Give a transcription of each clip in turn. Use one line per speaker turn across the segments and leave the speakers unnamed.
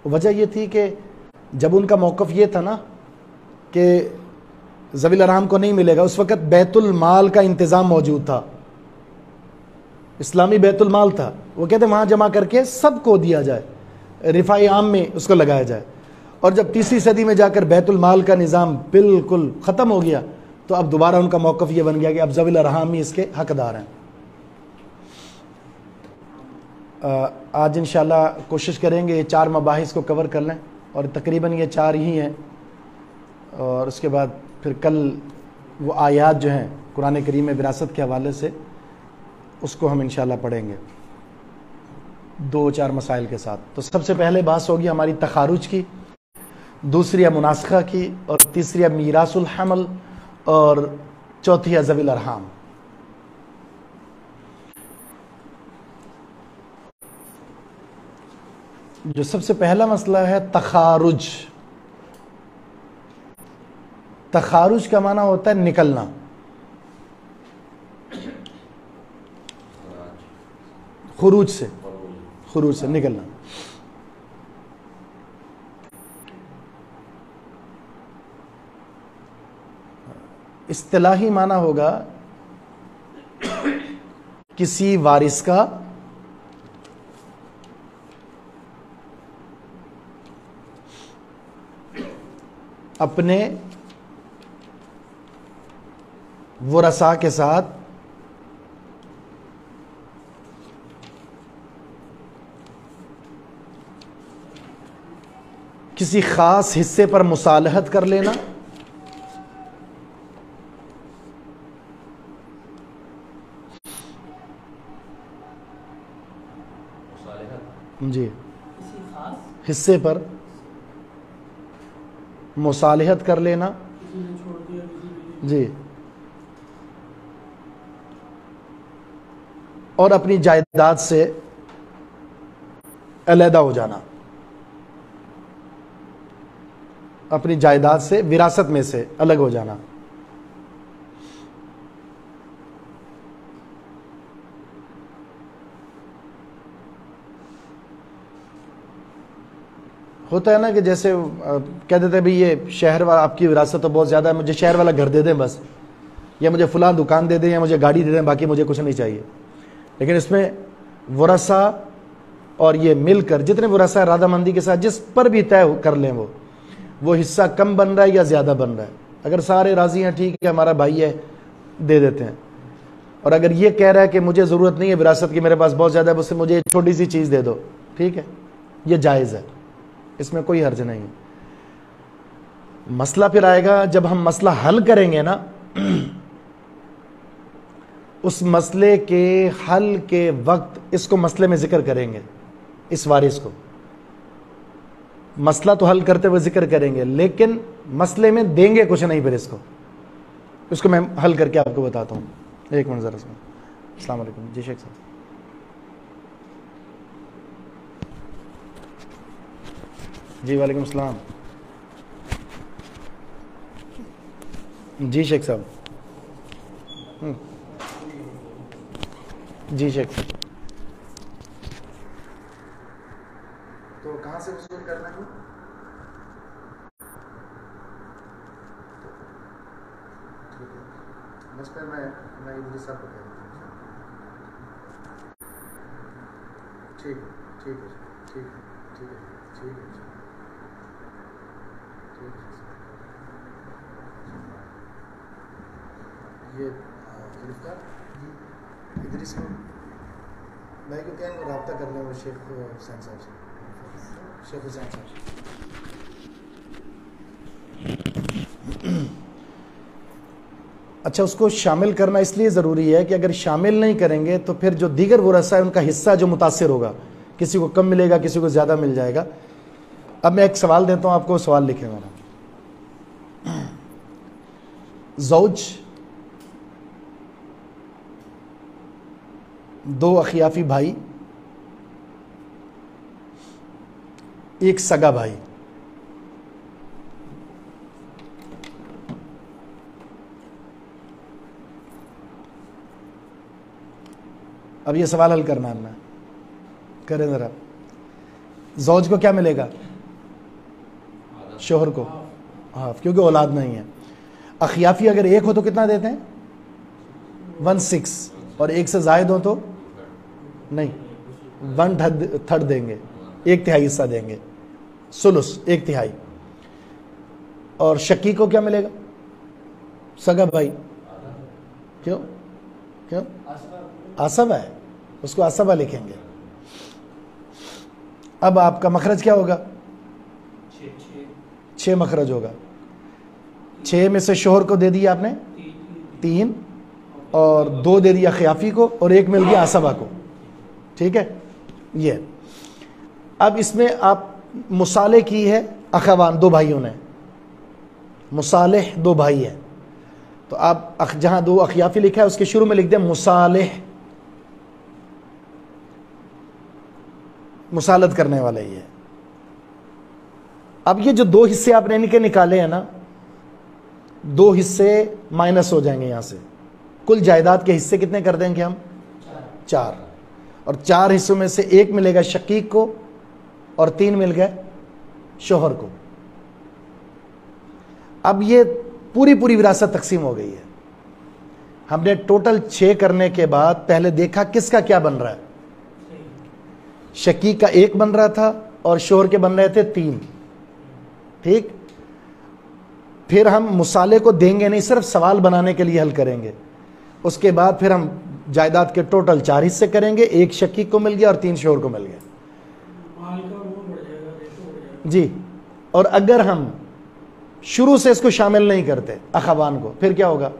वजह यह थी कि जब उनका मौक़िफ़ ये था ना कि ज़वील अरहम को नहीं मिलेगा, उस वक़्त बैतुल माल का इंतज़ाम मौजूद था, इस्लामी बैतुल माल था। वो कहते वहाँ जमा करके सबको दिया जाए, रिफ़ाई आम में उसको लगाया जाए। और जब तीसरी सदी में जाकर बैतुल माल का निज़ाम बिल्कुल ख़त्म हो गया, तो अब दोबारा उनका मौक़िफ़ ये बन गया कि अब ज़वील अरहम ही इसके हक़दार हैं। आज इंशाअल्लाह कोशिश करेंगे ये 4 मबाहिस को कवर कर लें, और तकरीबन ये 4 ही हैं। और उसके बाद फिर कल वो आयात जो हैं कुरान करीम में विरासत के हवाले से, उसको हम इंशाअल्लाह पढ़ेंगे 2-4 मसाइल के साथ। तो सबसे पहले बात होगी हमारी तखारुज की, दूसरी है मुनासखा की, और तीसरी है मीरासुल हमल, और चौथी है ज़वील अरहम। जो सबसे पहला मसला है तखारुज। तखारुज का माना होता है निकलना। खुरूज से निकलना। इस्तिलाही माना होगा किसी वारिस का अपने वरसा के साथ किसी खास हिस्से पर मुसालहत कर लेना, जी, हिस्से पर मुसालहत कर लेना, जी, और अपनी जायदाद से अलहदा हो जाना, अपनी जायदाद से, विरासत में से अलग हो जाना। होता है ना कि जैसे कह देते हैं भाई ये शहर वाला, आपकी विरासत तो बहुत ज़्यादा है, मुझे शहर वाला घर दे दें बस, या मुझे फ़लाँ दुकान दे दें, या मुझे गाड़ी दे दें, बाकी मुझे कुछ नहीं चाहिए। लेकिन इसमें वरसा और ये मिलकर जितने वरसा रज़ामंदी के साथ जिस पर भी तय कर लें, वो हिस्सा कम बन रहा है या ज़्यादा बन रहा है। अगर सारे राज़ी हैं, ठीक है, हमारा भाई है, दे देते हैं। और अगर ये कह रहा है कि मुझे ज़रूरत नहीं है विरासत की, मेरे पास बहुत ज़्यादा है, उससे मुझे छोटी सी चीज़ दे दो, ठीक है, ये जायज़ है, इसमें कोई हर्ज नहीं है। मसला फिर आएगा जब हम मसला हल करेंगे ना, उस मसले के हल के वक्त इसको मसले में जिक्र करेंगे, इस वारिस को मसला तो हल करते हुए जिक्र करेंगे, लेकिन मसले में देंगे कुछ नहीं। फिर इसको मैं हल करके आपको बताता हूँ। एक मिनट ज़रा। अस्सलाम वालेकुम। जी शेख साहब। जी वालेकुम सलाम। जी शेख साहब। जी शेख साहब। तो कहाँ से वसूल करना है? ठीक है, बस फिर मैं इधर सब को कह देता हूँ। ठीक है, ठीक है, ठीक है, ठीक है, ठीक है, ठीक है। ये इधर इसको भाई को क्या रब्ता कर लें वो शेख हुसैन साहब से, शेख हुसैन साहब। अच्छा, उसको शामिल करना इसलिए ज़रूरी है कि अगर शामिल नहीं करेंगे तो फिर जो दीगर वरसा है उनका हिस्सा जो मुतासिर होगा, किसी को कम मिलेगा, किसी को ज़्यादा मिल जाएगा। अब मैं एक सवाल देता हूँ आपको, सवाल लिखें मेरा। ज़ौज, दो अखियाफी भाई, एक सगा भाई। अब ये सवाल हल करना है, करें ज़रा। ज़ौज को क्या मिलेगा? शोहर को हाफ, क्योंकि औलाद नहीं है। अखियाफी अगर एक हो तो कितना देते हैं? 1/6, और एक से जायद हो तो नहीं, 1/3 देंगे, 1/3 हिस्सा देंगे, सुलुस 1/3। और शकी को क्या मिलेगा? सगा भाई। क्यों क्यों? आसबा है, उसको आसबा लिखेंगे। अब आपका मखरज क्या होगा? 6 मखरज होगा। 6 में से शोहर को दे दिया आपने 3, और 2 दे दिया खियाफी को, और 1 मिल गया आसबा को। ठीक है, ये। अब इसमें आप मुसाले की है, अखवान 2 भाइयों ने, मुसालेह 2 भाई है, तो आप जहां 2 अखियाफी लिखा है उसके शुरू में लिख दें मुसालेह, मुसालत करने वाला ही है। अब ये जो 2 हिस्से आपने इनके निकाले हैं ना, 2 हिस्से माइनस हो जाएंगे यहां से। कुल जायदाद के हिस्से कितने कर देंगे हम? 4, और 4 हिस्सों में से 1 मिलेगा शकीक को और 3 मिल गए शोहर को। अब ये पूरी पूरी विरासत तकसीम हो गई है। हमने टोटल 6 करने के बाद पहले देखा किसका क्या बन रहा है। शकीक का 1 बन रहा था और शोहर के बन रहे थे 3। ठीक, फिर हम मुसाले को देंगे नहीं, सिर्फ सवाल बनाने के लिए हल करेंगे। उसके बाद फिर हम जायदाद के टोटल 4 हिस्से करेंगे, 1 शकीक को मिल गया और 3 शोहर को मिल गया जी। और अगर हम शुरू से इसको शामिल नहीं करते अखवान को, फिर क्या होगा?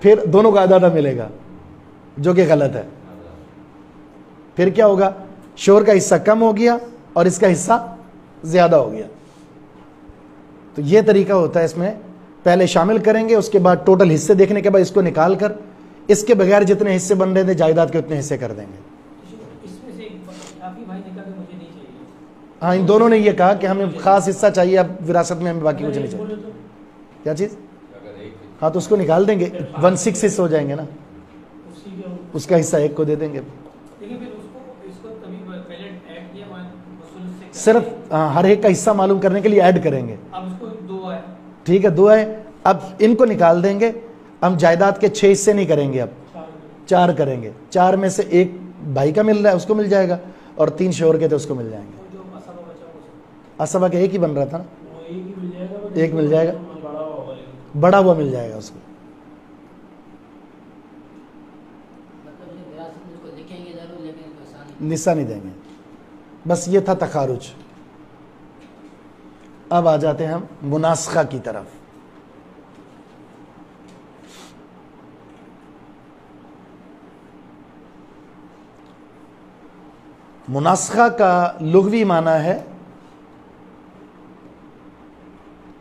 फिर दोनों का आधा आधा मिलेगा, जो कि गलत है। फिर क्या होगा? शोहर का हिस्सा कम हो गया और इसका हिस्सा ज्यादा हो गया। तो यह तरीका होता है इसमें, पहले शामिल करेंगे, उसके बाद टोटल हिस्से देखने के बाद इसको निकाल कर इसके बगैर जितने हिस्से बन रहे थे जायदाद के उतने हिस्से कर देंगे।
इसमें से काफी भाई ने कहा कि मुझे नहीं चाहिए।
हाँ, इन दोनों ने ये कहा कि हमें खास हिस्सा चाहिए, अब विरासत में हमें बाकी कुछ नहीं चाहिए। क्या चीज? हाँ, तो उसको निकाल देंगे, 1/6 हिस्से हो जाएंगे ना, उसका हिस्सा 1 को दे देंगे। सिर्फ हर एक का हिस्सा मालूम करने के लिए ऐड करेंगे।
अब उसको 2 है।
ठीक है, 2 है। अब इनको निकाल देंगे। हम जायदाद के 6 हिस्से नहीं करेंगे, अब 4 करेंगे। 4 में से 1 भाई का मिल रहा है, उसको मिल जाएगा, और 3 शोहर के थे, उसको मिल जाएंगे। असबा का 1 ही बन रहा था ना, 1 मिल जाएगा, बड़ा हुआ मिल जाएगा उसको। निशा नहीं देंगे, बस ये था तखारुज। अब आ जाते हैं हम मुनासखा की तरफ। मुनासखा का लुग़वी माना है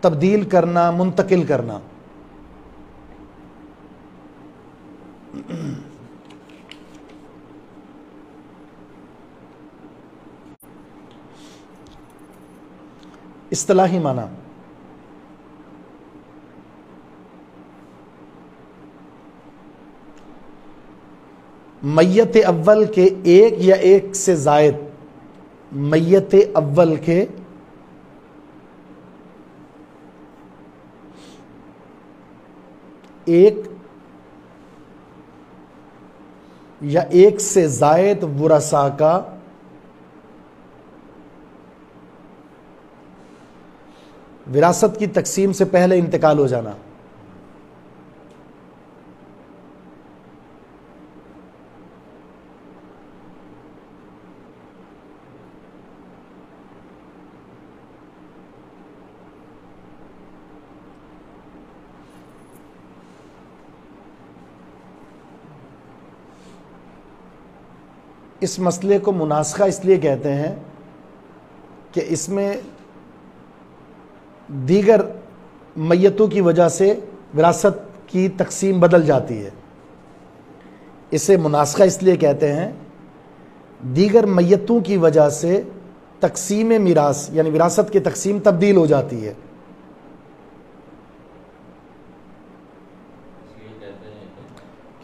तब्दील करना, मुंतकिल करना। इस्तिलाही माना, मय्यत अव्वल के 1 या 1 से जायद मय्यत अव्वल के एक या 1 से जायद वुरसा का विरासत की तकसीम से पहले इंतकाल हो जाना। इस मसले को मुनासखा इसलिए कहते हैं कि इसमें दीगर मय्यतों की वजह से विरासत की तकसीम बदल जाती है। इसे मुनासखा इसलिए कहते हैं, दीगर मय्यतों की वजह से तकसीम मिरास यानी विरासत की तकसीम तब्दील हो जाती है।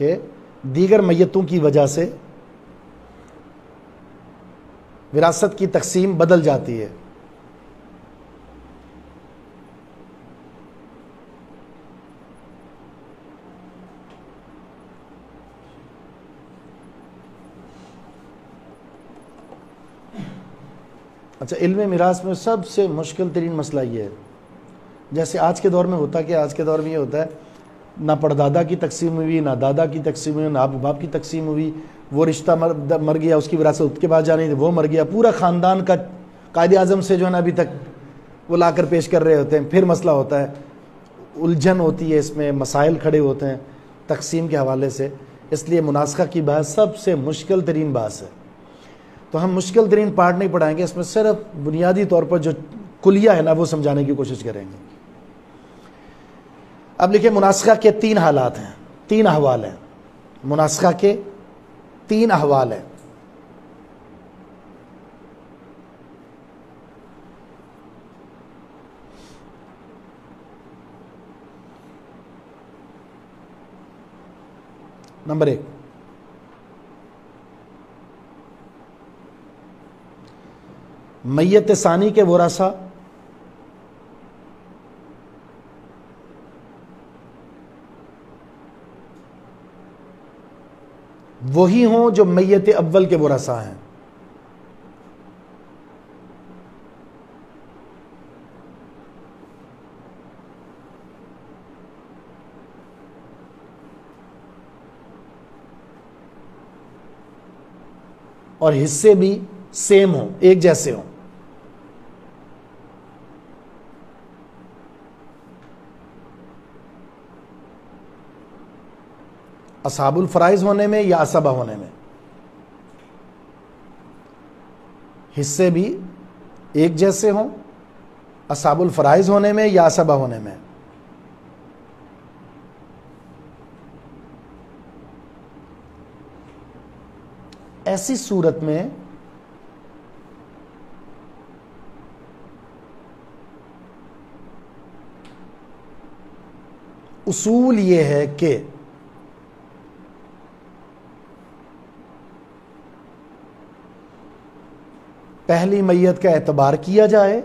कि दीगर मय्यतों की वजह से विरासत की तकसीम बदल जाती है। अच्छा, इल्म मिरास में सबसे मुश्किल तरीन मसला ये है, जैसे आज के दौर में होता कि आज के दौर में ये होता है, ना परदादा की तकसीम हुई, ना दादा की तकसीम हुई, ना बाप की तकसीम हुई, वो रिश्ता मर गया, उसकी विरासत उसके बाद जानी थी, वो मर गया, पूरा ख़ानदान का कायदे आज़म से जो है ना अभी तक वो लाकर पेश कर रहे होते हैं, फिर मसला होता है, उलझन होती है, इसमें मसाइल खड़े होते हैं तकसीम के हवाले से। इसलिए मुनासखा की बात सबसे मुश्किल तरीन बात है। तो हम मुश्किल तरीन पार्ट नहीं पढ़ाएंगे, इसमें सिर्फ बुनियादी तौर पर जो कुलिया है ना वो समझाने की कोशिश करेंगे। अब लिखे, मुनासखा के 3 हालात हैं, 3 अहवाल हैं। मुनासखा के 3 अहवाल हैं। नंबर 1, मैयत सानी के वरासा वही हों जो मैयत अव्वल के वरासा हैं। और हिस्से भी सेम हो, एक जैसे हो। असहाबुल फराइज होने में या असबा होने में, हिस्से भी एक जैसे हों, असहाबुल फराइज होने में या असबा होने में। ऐसी सूरत में उसूल यह है कि पहली मैयत का एतबार किया जाए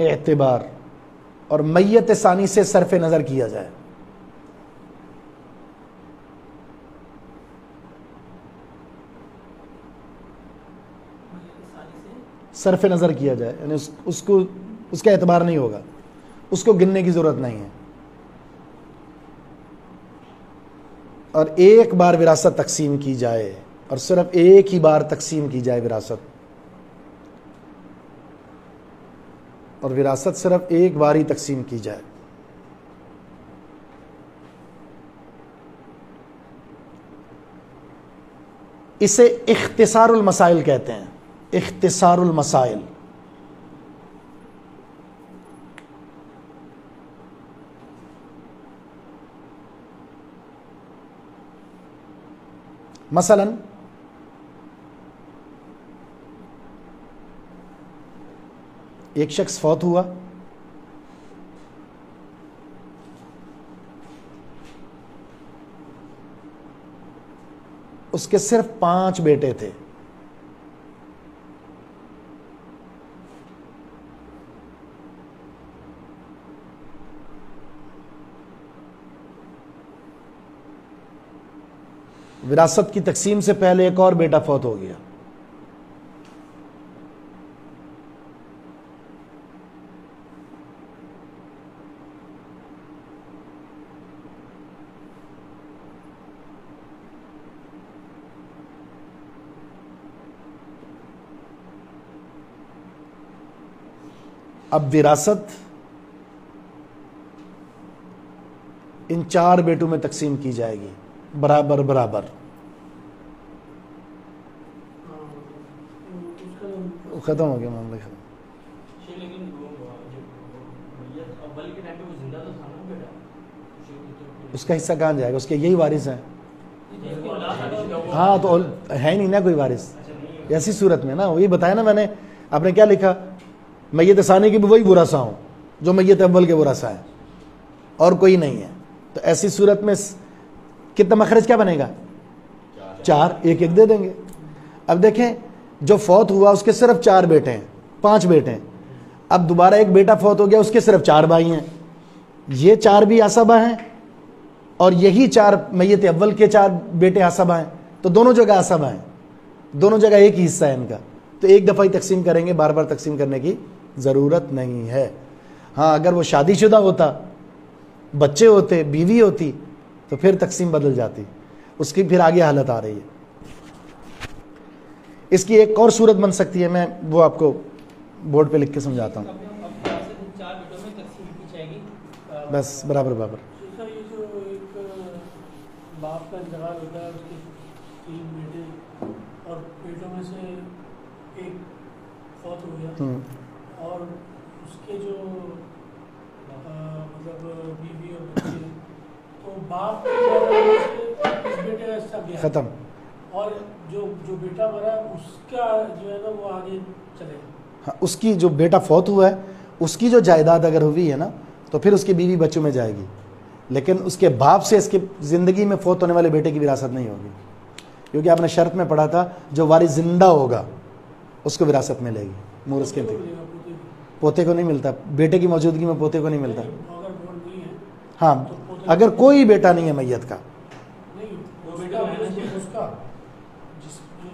एतबार, और मैयत सानी से सरफ नजर किया जाए। सरफ नजर किया जाए, यानी उसको उसका एतबार नहीं होगा, उसको गिनने की जरूरत नहीं है। और एक बार विरासत तकसीम की जाए, और सिर्फ एक ही बार तकसीम की जाए विरासत, और विरासत सिर्फ एक बार ही तकसीम की जाए। इसे इख्तिसारुल मसाइल कहते हैं, इख्तिसारुल मसाइल। मसलन एक शख्स फौत हुआ, उसके सिर्फ 5 बेटे थे। विरासत की तकसीम से पहले एक और बेटा फौत हो गया। अब विरासत इन 4 बेटों में तकसीम की जाएगी, बराबर बराबर। खत्म हो गया मामला, खत्म। उसका हिस्सा कहाँ जाएगा? उसके यही वारिस हैं। हाँ, तो है नहीं ना कोई वारिस ऐसी सूरत में ना। वही बताया ना मैंने, आपने क्या लिखा, मैयत सानी की भी वही वरासा हूं जो मैयत अव्वल के वरासा है, और कोई नहीं है। तो ऐसी सूरत में कितना मखरज क्या बनेगा? 4, एक एक दे देंगे। अब देखें, जो फौत हुआ उसके सिर्फ 4 बेटे हैं, 5 बेटे हैं। अब दोबारा एक बेटा फौत हो गया, उसके सिर्फ 4 भाई हैं। ये 4 भी असबा हैं, और यही 4 मैयत अव्वल के 4 बेटे आसबा हैं, तो दोनों जगह आसबा हैं, दोनों जगह एक ही हिस्सा है इनका, तो एक दफ़ा ही तकसीम करेंगे, बार बार तकसीम करने की ज़रूरत नहीं है। हाँ, अगर वो शादीशुदा होता, बच्चे होते, बीवी होती, तो फिर तकसीम बदल जाती, उसकी फिर आगे हालत आ रही है। इसकी एक और सूरत बन सकती है, मैं वो आपको बोर्ड पे लिख के समझाता हूँ।
अब 4 बेटों में तकसीम की जाएगी।
बस बराबर बराबर।
सर, ये जो एक बाप का इंतकाल होता है, उसके 3 बेटे और बेटों में से एक फौत हो गया, और उसके जो मतलब बीवी और बच्चे, तो बाप के इस बेटे का हिस्सा गया
ख़त्म।
और जो बेटा मरा उसका जो है ना वो आगे चलेगा।
हाँ, उसकी जो बेटा फौत हुआ है उसकी जो जायदाद अगर हुई है ना, तो फिर उसकी बीवी बच्चों में जाएगी, लेकिन उसके बाप से इसके ज़िंदगी में फौत होने वाले बेटे की विरासत नहीं होगी, क्योंकि आपने शर्त में पढ़ा था जो वारिस जिंदा होगा उसको विरासत मिलेगी। मूरस के पोते को नहीं मिलता, बेटे की मौजूदगी में पोते को नहीं मिलता।
अगर वो नहीं है,
हाँ, अगर कोई बेटा नहीं है मैयत का,
नहीं वो बेटा उसका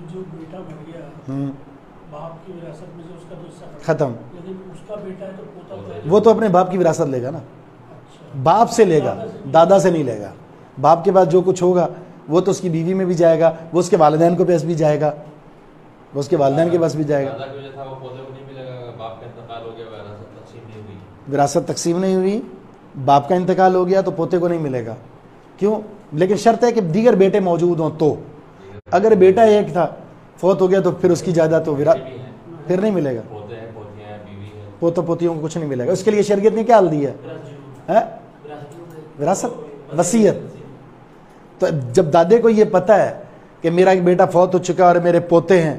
जो बेटा मर गया बाप की विरासत में से उसका तो हिस्सा
ख़त्म।
लेकिन उसका बेटा है तो पोता
वो तो अपने बाप की विरासत लेगा ना,
अच्छा,
बाप से लेगा, दादा से नहीं लेगा। बाप के बाद जो कुछ होगा वो तो उसकी बीवी में भी जाएगा, वो उसके वालिदैन को पास भी जाएगा, वो उसके वालिदैन के पास भी जाएगा।
दादा की वजह था वो पोते को नहीं मिलेगा, बाप का इंतकाल हो गया,
विरासत तकसीम नहीं हुई, बाप का इंतकाल हो गया तो पोते को नहीं मिलेगा। क्यों? लेकिन शर्त है कि दीगर बेटे मौजूद हों। तो अगर बेटा एक था, फौत हो गया, तो फिर उसकी जायदाद तो फिर नहीं मिलेगा,
पोते हैं, पोतियां हैं, बीवी है,
पोता पोतियों को कुछ नहीं मिलेगा। उसके लिए शरीयत ने क्या हाल दिया है? विरासत, वसीयत। तो जब दादे को ये पता है कि मेरा एक बेटा फौत हो चुका है और मेरे पोते हैं,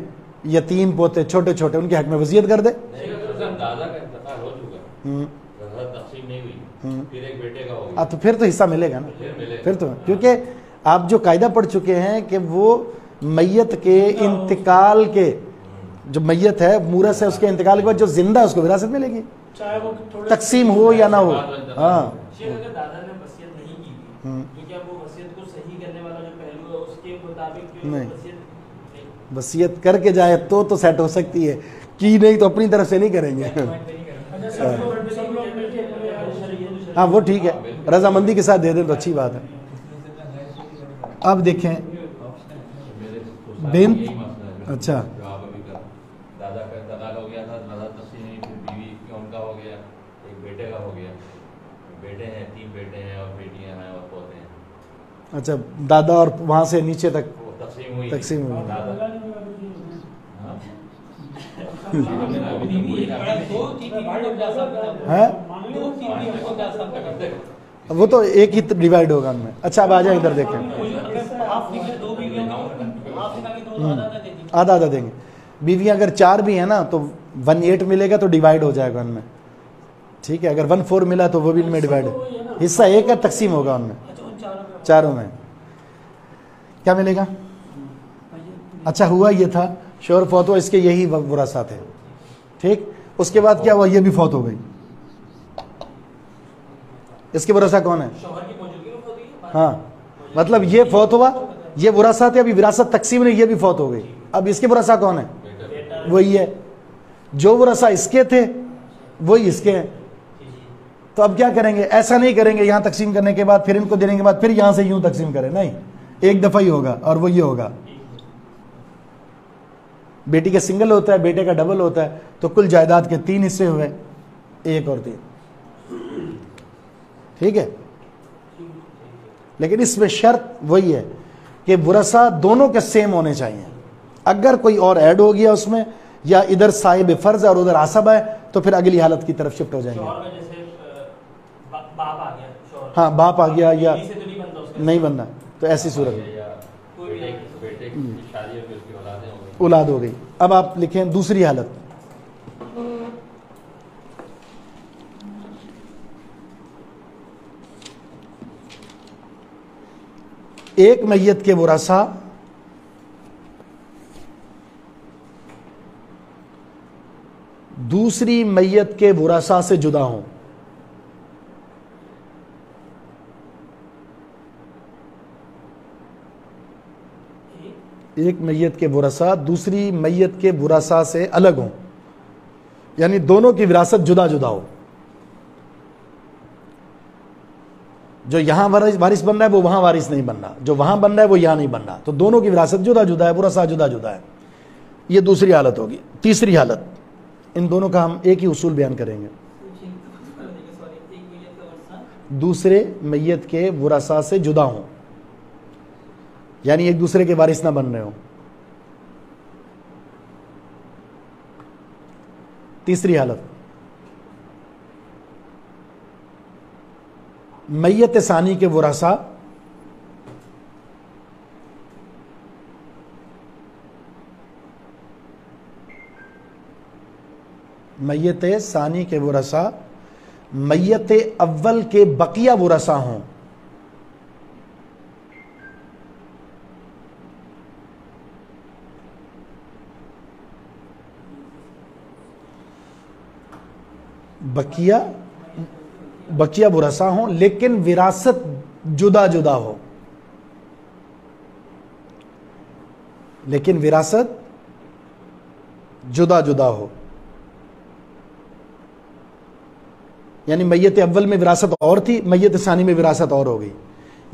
यतीम पोते छोटे छोटे, उनके हक में वसीयत कर दे।
दादा का इंतकाल हो चुका, तकसीम नहीं हुई, फिर एक बेटे का हो गया,
तो फिर तो हिस्सा मिलेगा ना, फिर तो, क्योंकि आप जो कायदा पढ़ चुके हैं कि वो मैयत के इंतकाल के, जो मैयत है मूरस है, उसके इंतकाल के बाद जो जिंदा है उसको विरासत मिलेगी,
चाहे वो थोड़े
तकसीम हो या ना हो। हाँ,
शेख, अगर दादा ने वसीयत नहीं की थी, तो क्या वो वसीयत को सही करने वाला जो पहलू है उसके मुताबिक जो
नहीं।
वसीयत नहीं,
वसीयत करके जाए तो सेट हो सकती है, की नहीं तो अपनी तरफ से नहीं करेंगे।
अच्छा, सब लोग मिलके पूरे
हाँ, वो ठीक है, रजामंदी के साथ दे दें तो अच्छी बात है। अब देखें बेन, अच्छा,
जो आप अभी कर, दादा का इंतकाल हो गया था, दादा तकसीम नहीं, फिर बीवी उनका हो गया, एक बेटे का हो गया, बेटे हैं, 3 बेटे हैं और बेटियां हैं और पोते हैं,
अच्छा, दादा और वहाँ से नीचे तक
वो तकसीम हुई,
तकसीम हुई।
दादा हाँ?
है,
दो तीन बीवी को क्या सब करते हैं?
वो तो एक ही डिवाइड होगा उनमें। अच्छा, अब आ जाए इधर देखें,
हाफ निकले 2 बीवियों को, हाफ निकाल के 2 आधा दे दी।
आधा आधा देंगे। बीवियां अगर 4 भी है ना तो 1/8 मिलेगा तो डिवाइड हो जाएगा उनमें, ठीक है। अगर 1/4 मिला तो वो भी इनमें डिवाइड, हिस्सा एक है, तकसीम होगा उनमें,
अच्छा, उन
चारों में क्या मिलेगा। अच्छा, हुआ ये था, शोहर फौत हुआ, इसके यही वरासा थे, ठीक। उसके बाद क्या हुआ, ये भी फौत हो गई, इसके वरासा कौन है?
शौहर की मौजूदगी में होती है।
हाँ, मतलब ये फौत हुआ, ये वरासा थे, अभी विरासत तकसीम नहीं, ये भी फौत हो गई, अब इसके वरासा कौन है? वही है, जो वरासा इसके थे वही इसके हैं। तो अब क्या करेंगे? ऐसा नहीं करेंगे यहां तकसीम करने के बाद फिर इनको देने के बाद फिर यहां से यूं तकसीम करें, नहीं, एक दफा ही होगा और वो ये होगा। बेटी का सिंगल होता है, बेटे का डबल होता है, तो कुल जायदाद के 3 हिस्से हुए, 1 और 3, ठीक है। लेकिन इसमें शर्त वही है कि वरसा दोनों के सेम होने चाहिए। अगर कोई और ऐड हो गया उसमें, या इधर साहिब फर्ज और उधर आसब है, तो फिर अगली हालत की तरफ शिफ्ट हो जाएंगे।
शौहर का जैसे बाप आ गया, शौहर
हाँ, बाप आ गया या
बीवी से तो नहीं बनता उसका,
नहीं बनना, तो ऐसी सूरत में
या बेटे की शादी होगी, उसकी औलादें हो गई,
औलाद हो गई। अब आप लिखें दूसरी हालत, एक मैयत के वरासा दूसरी मैयत के वरासा से जुदा हों, एक मैयत के वरसा दूसरी मैयत के वरसा से अलग हों, यानी दोनों की विरासत जुदा जुदा हो। जो यहां वारिस बन रहा है वो वहां वारिस नहीं बन रहा, जो वहां बन रहा है वो यहां नहीं बन रहा, तो दोनों की विरासत जुदा जुदा है, वरसा जुदा जुदा है। ये दूसरी हालत होगी। तीसरी हालत, इन दोनों का हम एक ही उसूल बयान करेंगे। दूसरे मैयत के वरसा से जुदा हों, यानी एक दूसरे के वारिस ना बन रहे हो। तीसरी हालत, मैयत सानी के वरसा मैयत सानी के वरसा मैयत अव्वल के बकिया वरसा हों। बकिया वरसा हों, लेकिन विरासत जुदा जुदा हो, लेकिन विरासत जुदा जुदा हो। यानी मैयत अव्वल में विरासत और थी, मैयत सानी में विरासत और हो गई,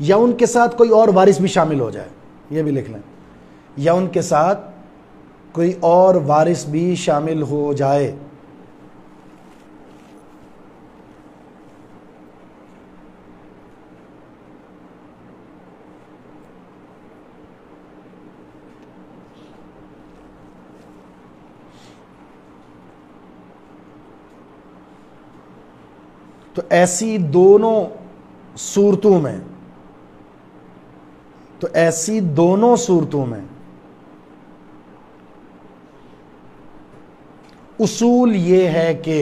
या उनके साथ कोई और वारिस भी शामिल हो जाए, ये भी लिख लें, या उनके साथ कोई और वारिस भी शामिल हो जाए। तो ऐसी दोनों सूरतों में उसूल ये है कि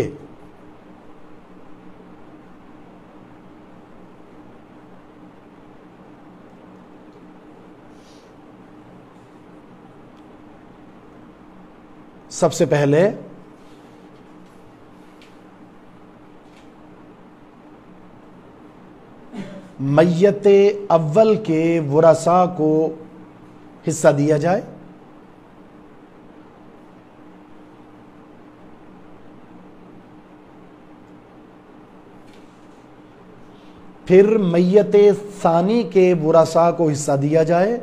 सबसे पहले मैयत अव्वल के वरसा को हिस्सा दिया जाए, फिर मैयत सानी के वरसा को हिस्सा दिया जाए,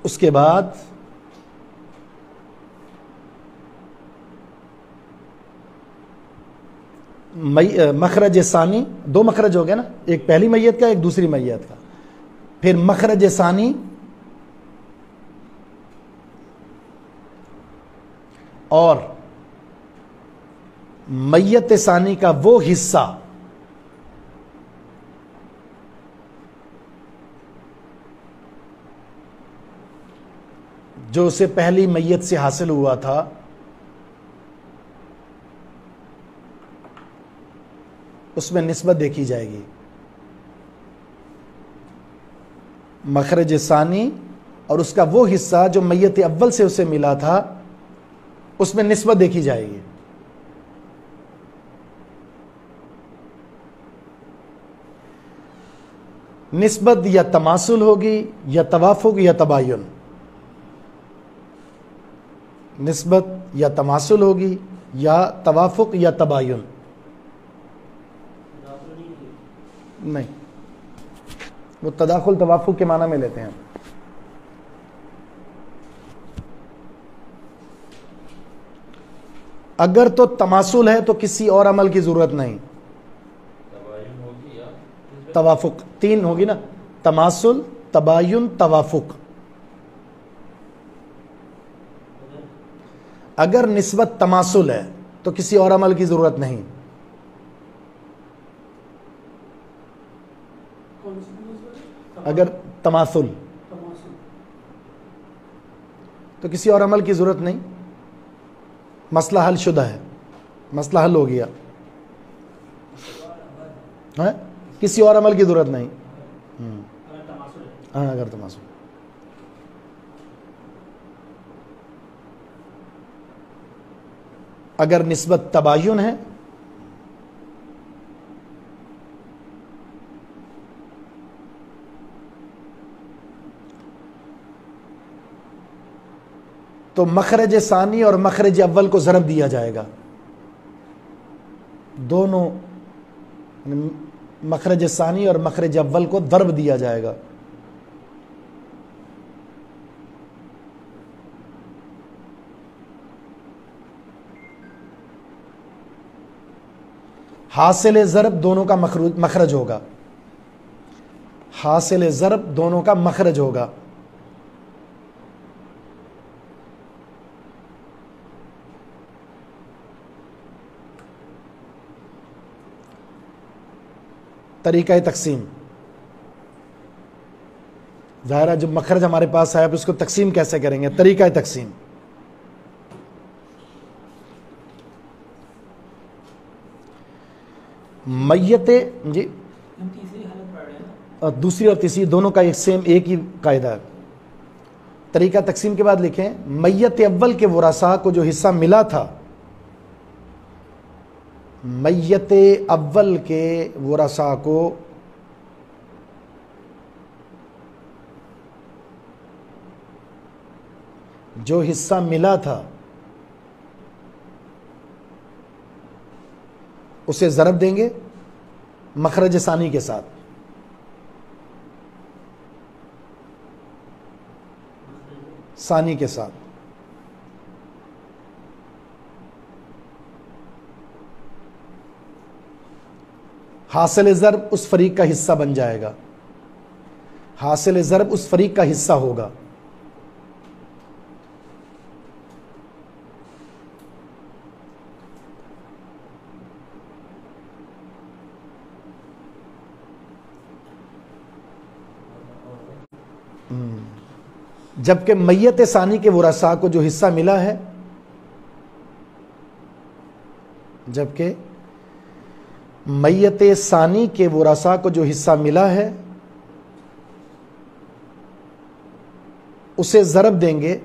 उसके बाद मखरज सानी, दो मखरज हो गया ना, एक पहली मैयत का एक दूसरी मैयत का, फिर मखरज सानी और मैयत सानी का वो हिस्सा जो उसे पहली मैयत से हासिल हुआ था, उसमें निस्बत देखी जाएगी। मखरज सानी और उसका वो हिस्सा जो मैयत अव्वल से उसे मिला था, उसमें निस्बत देखी जाएगी। निस्बत या तमासुल होगी या तवाफुक या तबायुन। निस्बत या तमासुल होगी या तवाफुक या तबायुन। नहीं, वो तदाखुल तवाफुक के माना में लेते हैं। अगर तो तमासुल है तो किसी और अमल की जरूरत नहीं। तवाफुक तीन होगी ना, तमासुल, तबायुन, तवाफुक। अगर निस्बत तमासुल है तो किसी और अमल की जरूरत नहीं। अगर तमासुल तो किसी और अमल की जरूरत नहीं, मसला हल शुदा है, मसला हल हो गया। है, किसी और अमल की जरूरत नहीं।
अगर तमासुल है।
हाँ, अगर तमासुल। अगर निस्बत तबायुन है तो मखरज सानी और मखरज अव्वल को ज़रब दिया जाएगा। दोनों मखरज सानी और मखरज अव्वल को दर्ब दिया जाएगा। हासिल ज़रब दोनों का मखरज होगा। हासिल ज़रब दोनों का मखरज होगा। तरीक़ा तकसीम, ज़ाहिर है जब मखरज हमारे पास आया, उसको तकसीम कैसे करेंगे? तरीक़ा तकसीम, मैयते जी
हम तीसरी हालत पढ़ रहे हैं ना।
और दूसरी और तीसरी दोनों का एक ही कायदा है। तरीक़ा तकसीम के बाद लिखें, मैयत अव्वल के वरासा को जो हिस्सा मिला था, मैयत अव्वल के वरासा को जो हिस्सा मिला था उसे ज़रब देंगे मखरज सानी के साथ। सानी के साथ हासिल ज़रब उस फरीक का हिस्सा बन जाएगा। हासिल ज़रब उस फरीक का हिस्सा होगा। जबकि मैयत सानी के वरासा को जो हिस्सा मिला है, जबकि मैयत सानी के वरासा को जो हिस्सा मिला है उसे ज़रब देंगे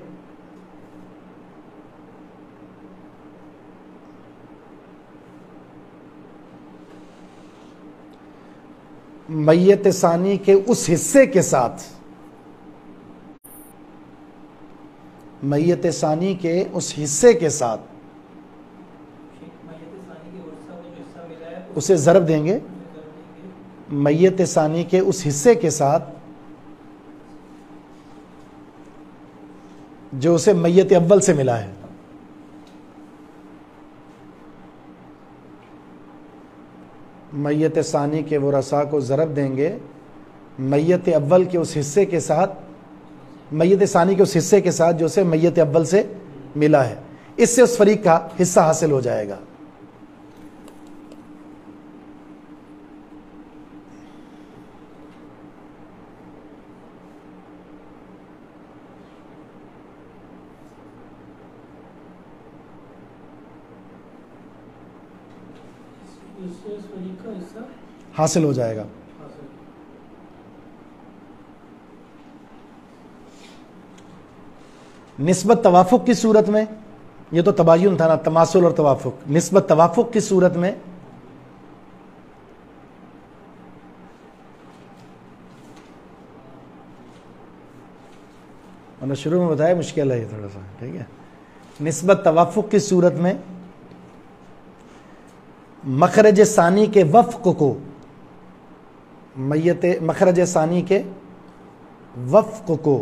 मैयत सानी के उस हिस्से के साथ। मैयत सानी के उस हिस्से के साथ उसे ज़रब देंगे मैयत सानी के उस हिस्से के साथ जो उसे मैयत अव्वल से मिला है। मैयत सानी के वरासा को ज़रब देंगे मैयत अव्वल के उस हिस्से के साथ, मैयत सानी के उस हिस्से के साथ जो उसे मैयत अव्वल से मिला है। इससे उस फरीक का हिस्सा हासिल हो जाएगा।
इससे इस फरीक का हिस्सा
हासिल हो जाएगा।
हासिल।
निस्बत तवाफुक की सूरत में, ये तो तबायुन था ना, तमासुल और तवाफुक। निस्बत तवाफुक की सूरत में मैंने शुरू में बताया मुश्किल है ये थोड़ा सा, ठीक है। निस्बत तवाफुक की सूरत में मखरज सानी के वफ़्क़ को मैयत मखरज सानी के वफ़्क़ को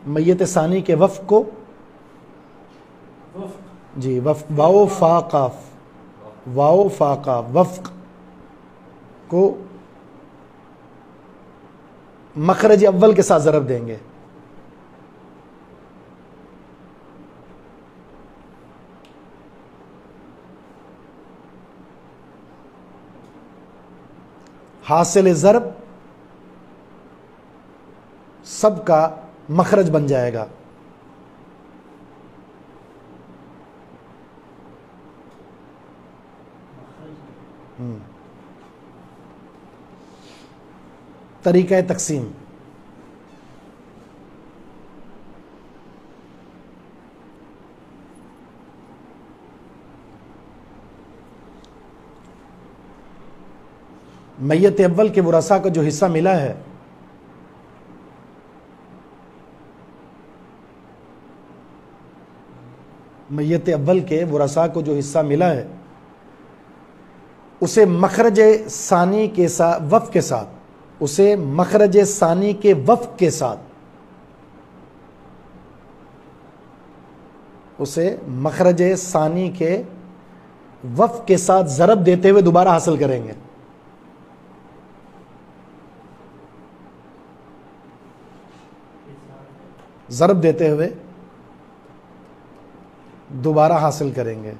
मैयत सानी के वफ़्क़ को जी वाओ फा काफ वाओ फा काफ वफ़्क़ को मखरज अव्वल के साथ ज़रब देंगे। हासिल ज़रब सबका मखरज बन जाएगा। तरीका तकसीम। मैयत अव्वल के वरासा को जो हिस्सा मिला है, मैयत अव्वल के वरासा को जो हिस्सा मिला है, उसे मखरज सानी के साथ वफ़ के साथ, उसे मखरज सानी के वफ़ के साथ, उसे मखरज सानी के वफ़ के साथ ज़रब देते हुए दोबारा हासिल करेंगे। ज़रब देते हुए दोबारा हासिल करेंगे।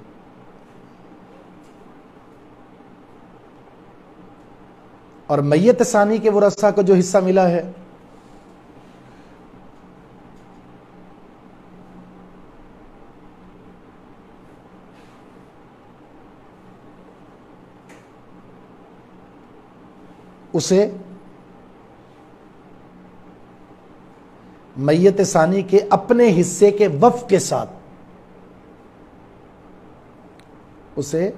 और मैयत सानी के वरसा को जो हिस्सा मिला है, उसे मैयत सानी के अपने हिस्से के वफ़ के साथ, उसे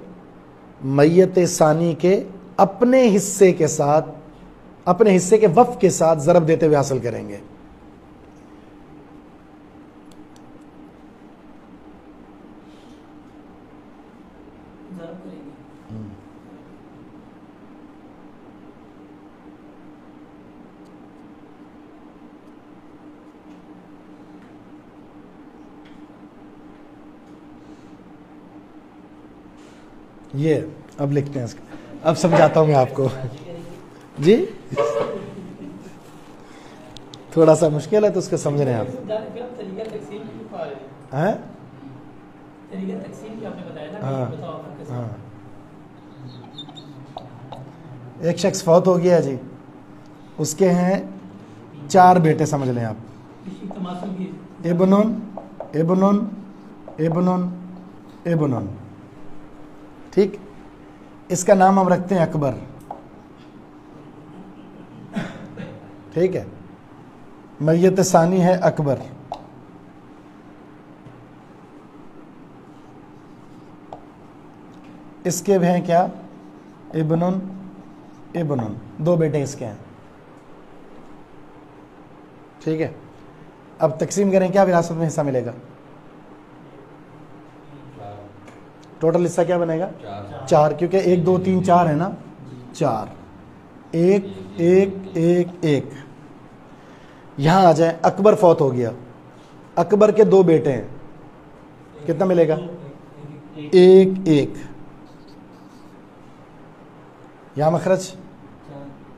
मैयत सानी के अपने हिस्से के साथ, अपने हिस्से के वफ़ के साथ ज़रब देते हुए हासिल करेंगे। ये अब लिखते हैं इसका, अब समझाता हूं मैं आपको जी। थोड़ा सा मुश्किल है तो उसको समझ रहे हैं आप हैं? हाँ, एक शख्स फौत हो गया जी, उसके हैं 4 बेटे, समझ लें आप। इब्नुन इब्नुन इब्नुन इब्नुन, ठीक। इसका नाम हम रखते हैं अकबर, ठीक है। मैयत सानी है अकबर। इसके भी हैं क्या? इब्नुन इब्नुन, 2 बेटे इसके हैं, ठीक है। अब तकसीम करें, क्या विरासत में हिस्सा मिलेगा? टोटल हिस्सा क्या बनेगा? 4, क्योंकि 1 2 3 4 है ना, 4 1 1 1 1। यहां आ जाए, अकबर फौत हो गया, अकबर के 2 बेटे हैं, कितना मिलेगा? 1 1। यहां मखरज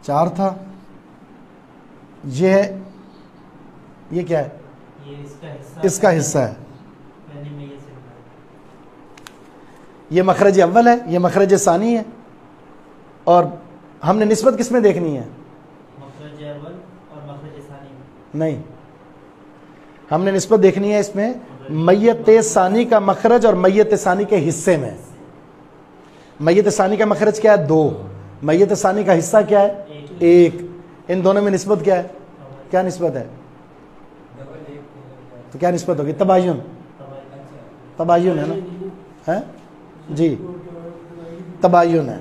4 था, ये है, ये क्या है? इसका हिस्सा है। ये मखरज अव्वल है, ये मखरज सानी है। और हमने निस्बत किस में देखनी है?
मखरज अव्वल और मखरज सानी में
नहीं, हमने निस्बत देखनी है इसमें मैयत सानी का मखरज और मैयत सानी के हिस्से में। मैयत सानी का मखरज क्या है? 2। मैयत सानी का हिस्सा क्या है? 1। इन दोनों में निस्बत क्या है? क्या निस्बत है? तो क्या निस्बत होगी? तबायुन, तबायुन है ना, है जी, तबायुन है।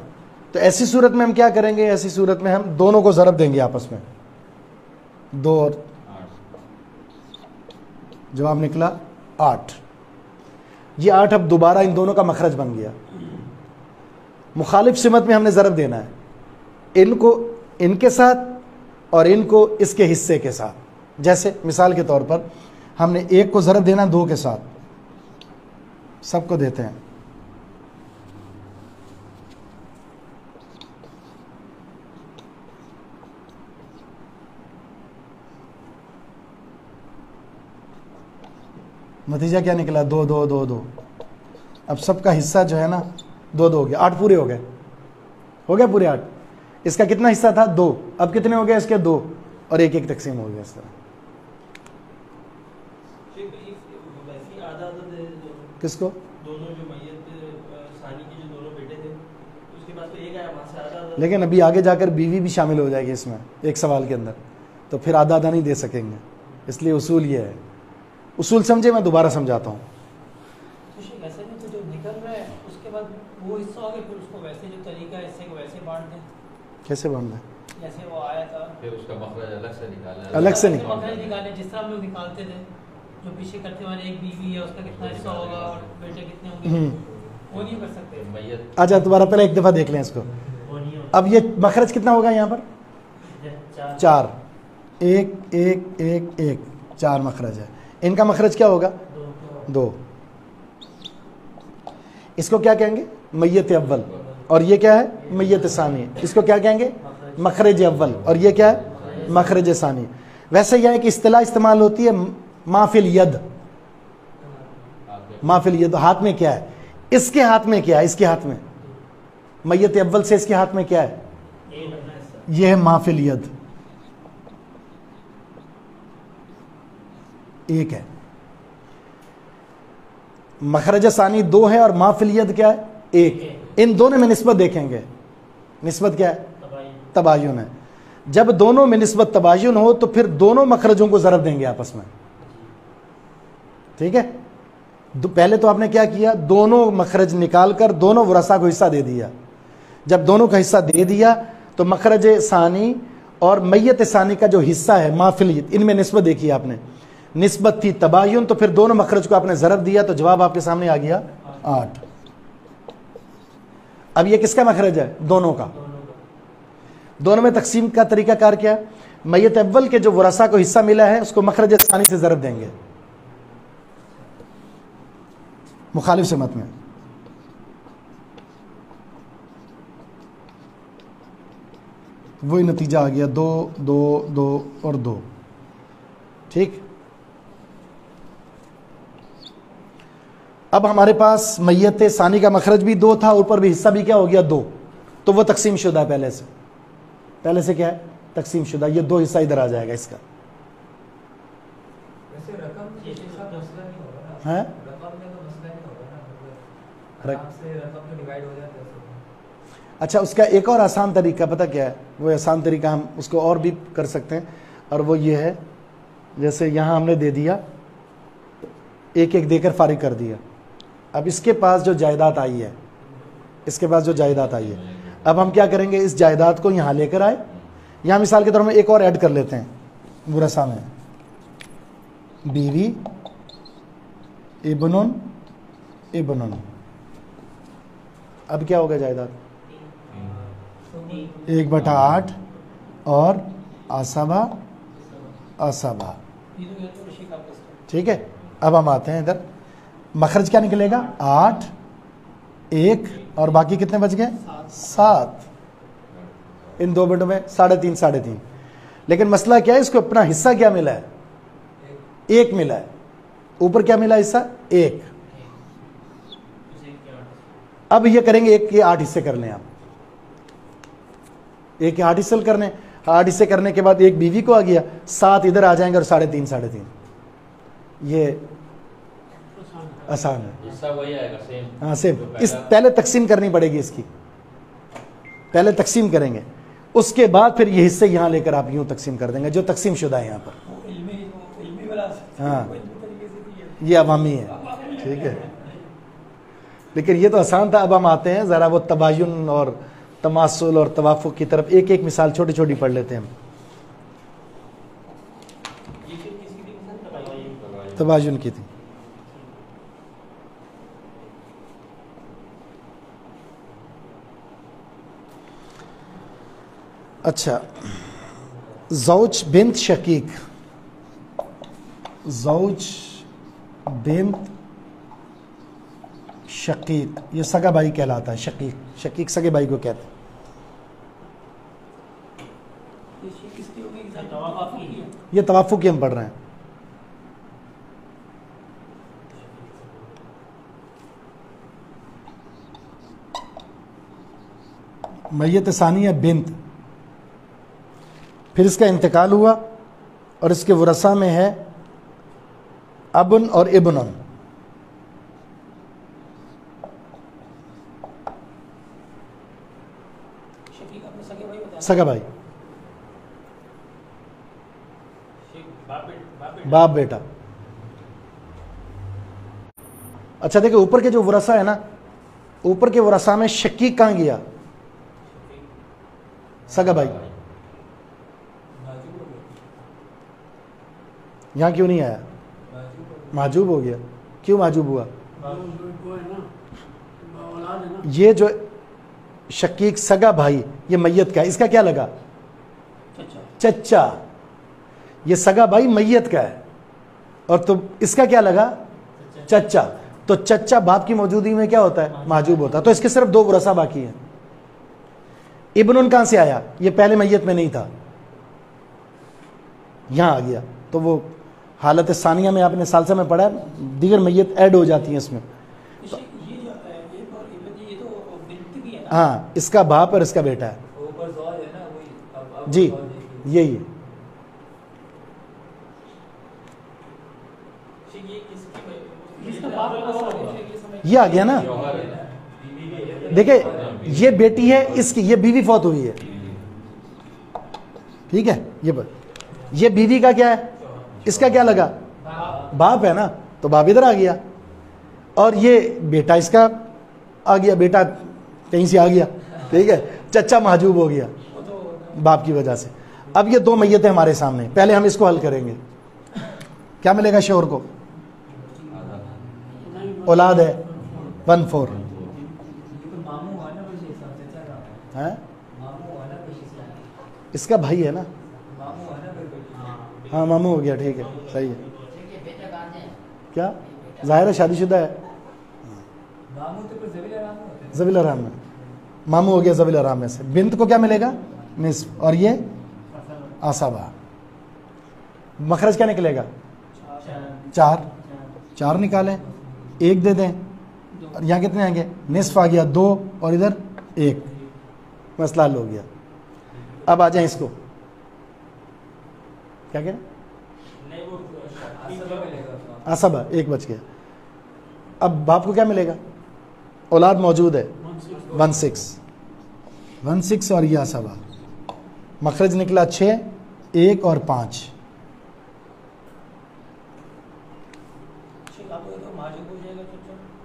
तो ऐसी सूरत में हम क्या करेंगे? ऐसी सूरत में हम दोनों को ज़रब देंगे आपस में, 2 और जवाब निकला 8। ये 8 अब दोबारा इन दोनों का मखरज बन गया। मुखालिफ सिमत में हमने ज़रब देना है, इनको इनके साथ और इनको इसके हिस्से के साथ। जैसे मिसाल के तौर पर हमने 1 को ज़रब देना 2 के साथ, सबको देते हैं। नतीजा क्या निकला? 2 2 2 2। अब सबका हिस्सा जो है ना 2 2 हो गया, 8 पूरे हो गए, हो गया पूरे 8। इसका कितना हिस्सा था? 2। अब कितने हो गए इसके? 2 और 1 1 तकसीम हो गया इस तरह। किसको?
दोनों जो मैयत सानी के जो दोनों बेटे थे, उसके उसके पास तो एक आया, वहाँ से आधा
लेकिन अभी आगे जाकर बीवी भी शामिल हो जाएगी इसमें एक सवाल के अंदर, तो फिर आधा आधा नहीं दे सकेंगे। इसलिए उसूल ये है, उसूल समझे, मैं दोबारा समझाता हूँ।
तो शेख ऐसे नहीं तो जो निकल रहा है उसके बाद वो हिस्सा हो गया, फिर उसको वैसे जो तरीका है हिस्से को वैसे बांट दें,
कैसे बांधना है?
जैसे वो आया था
फिर उसका मखरज अलग से निकालना है।
अलग से
मखरज निकाले, जिस तरह हम लोग निकालते थे, जो पीछे करते हमारे एक बीवी है उसका कितना हिस्सा होगा और बेटे कितने होंगे, वो नहीं कर सकते।
मैयत
अच्छा दोबारा पहले एक दफ़ा देख लें इसको।
वो नहीं होता।
अब ये मखरज कितना होगा यहाँ पर?
चार
4, 1 1 1 1, 4 मखरज है। इनका मखरज क्या होगा? 2। इसको क्या कहेंगे? मय्यत अव्वल। और ये क्या है? मय्यत सानी। इसको क्या कहेंगे? मखरज अव्वल। और ये क्या है? मखरज सानी। वैसे यह एक इस्तिलाह इस्तेमाल होती है माफिल यद। माफिल यद, हाथ में क्या है? इसके हाथ में क्या है? इसके हाथ में मय्यत अव्वल से इसके हाथ में क्या है? यह है माफिल यद, एक है। मखरज सानी 2 है और माफिल यद क्या है? 1। इन दोनों में निस्बत देखेंगे। निस्बत क्या है? तबायुन है। जब दोनों में निस्बत तबायुन हो तो फिर दोनों मखरजों को ज़रब देंगे आपस में, ठीक है। पहले तो आपने क्या किया? दोनों मखरज निकालकर दोनों वरसा को हिस्सा दे दिया। जब दोनों का हिस्सा दे दिया तो मखरज सानी और मय्यत सानी का जो हिस्सा है माफिलियत, इनमें निस्बत देखी आपने, निस्बत थी तबायुन, तो फिर दोनों मखरज को आपने ज़रब दिया तो जवाब आपके सामने आ गया 8। अब ये किसका मखरज है? दोनों का। दोनों में तकसीम का तरीकाकार क्या है? मय्यत अव्वल के जो वरसा को हिस्सा मिला है उसको मखरज सानी से ज़रब देंगे, मुखालिफ से मत में। वही नतीजा आ गया 2 2 2 और 2, ठीक। अब हमारे पास मय्यत सानी का मखरज भी 2 था, ऊपर भी हिस्सा भी क्या हो गया? 2। तो वो तकसीम शुदा है पहले से क्या है? तकसीम शुदा। ये 2 हिस्सा इधर आ जाएगा इसका,
वैसे रकम के साथ मसला नहीं होगा ना,
है
रकम में तो मसला नहीं होगा ना, मतलब
रक-
आराम से रकम तो डिवाइड हो जाता है।
अच्छा, उसका एक और आसान तरीका पता क्या है? वो आसान तरीका हम उसको और भी कर सकते हैं, और वो ये है, जैसे यहाँ हमने दे दिया, एक एक देकर फारिग कर दिया। अब इसके पास जो जायदाद आई है, इसके पास जो जायदाद आई है, अब हम क्या करेंगे? इस जायदाद को यहाँ लेकर आए। यहाँ मिसाल के तौर में एक और ऐड कर लेते हैं, वरसा में बीवी इब्नुन इब्नुन। अब क्या होगा जायदाद? 1/8 और आसाबा आसाबा, ठीक है। अब हम आते हैं इधर, मखरज क्या निकलेगा? 8 1 और बाकी कितने बच गए? 7। इन 2 बटों में 3.5 3.5। लेकिन मसला क्या है? इसको अपना हिस्सा क्या मिला है? 1 मिला है। ऊपर क्या मिला हिस्सा? 1। अब ये करेंगे 1 के 8 हिस्से करने, आप 1 के 8 हिस्से करने। 8 हिस्से करने के बाद 1 बीवी को आ गया, 7 इधर आ जाएंगे और 3.5 3.5। ये आसान है।
हिस्सा वही आएगा सेम।
हाँ सेम। इस पहले तकसीम करनी पड़ेगी इसकी, पहले तकसीम करेंगे, उसके बाद फिर ये हिस्से यहाँ लेकर आप यूं तकसीम कर देंगे, जो तकसीम शुदा है यहाँ पर। हाँ ये अवामी है, ठीक है। लेकिन ये तो आसान था। अब हम आते हैं ज़रा वो तबायुन और तमासुल और तवाफुक की तरफ। एक एक मिसाल छोटी छोटी पढ़ लेते हैं हम। तबायुन की थी। अच्छा, ज़ौज बिन्त शकीक, ज़ौज बिन्त शकीक, ये सगा भाई कहलाता है। शकीक, शकीक सगे भाई को कहते हैं। ये तवाफुक की हम पढ़ रहे हैं। मय्यत सानिया बिन्त, फिर इसका इंतकाल हुआ और इसके वरसा में है अबन और इब्नुन। सगा भाई, बाप बेटा। अच्छा देखिए ऊपर के जो वरसा है ना, ऊपर के वरसा में शकीक कहां गया? सगा भाई यहां क्यों नहीं आया? माजूब हो गया। क्यों माजूब हुआ?
वो है ना, औलाद है ना।
ये जो शकीक सगा भाई ये मैयत का है, इसका क्या लगा? चच्चा। ये सगा भाई मैयत का है और तो इसका क्या लगा? चच्चा। तो चच्चा बाप की मौजूदगी में क्या होता है? माजूब होता है। तो इसके सिर्फ दो वरसा बाकी हैं। इब्नुन कहां से आया? ये पहले मैयत में नहीं था, यहां आ गया। तो वो हालत सानिया में आपने सालसा में पढ़ा, दीगर मैयत ऐड हो जाती हैं इसमें। हाँ, इसका बाप और इसका बेटा है।
ऊपर ज़ौज है ना, वही अब
जी
ज़ौज है।
यही है। ये आ गया ना। देखिए ये बेटी है इसकी, ये बीवी फौत हुई है, ठीक है। ये बीवी का क्या है? इसका क्या लगा? बाप है ना, तो बाप इधर आ गया। और ये बेटा इसका आ गया, बेटा कहीं से आ गया, ठीक है। चच्चा महजूब हो गया बाप की वजह से। अब ये दो मैयतें हमारे सामने, पहले हम इसको हल करेंगे। क्या मिलेगा शोहर को? औलाद है 1/4
मामू हुआ ना कुछ हिसाब से चल रहा है।
है,
मामू हुआ ना कुछ हिसाब से।
इसका भाई है ना।
मामू हुआ ना कोई।
हाँ मामू हो गया, ठीक है, सही है। क्या जाहिर है शादीशुदा है।
मामू तो कुछ ज़बील आराम होते हैं।
ज़बील आराम में मामू हो गया, ज़बील आराम में से। बिन्त को क्या मिलेगा? निस्फ। और ये आसाबा। मखरज क्या निकलेगा? 4 निकालें, 1 दे दें। और यहाँ कितने आएंगे? निस्फ आ गया 2 और इधर 1, मसला हल हो गया। अब आ जाए इसको, क्या कह रहे? आसाबा 1 बच गया। अब बाप को क्या मिलेगा? औलाद मौजूद है 1/6 और ये आसाबा। मखरज निकला 6, 1 और 5।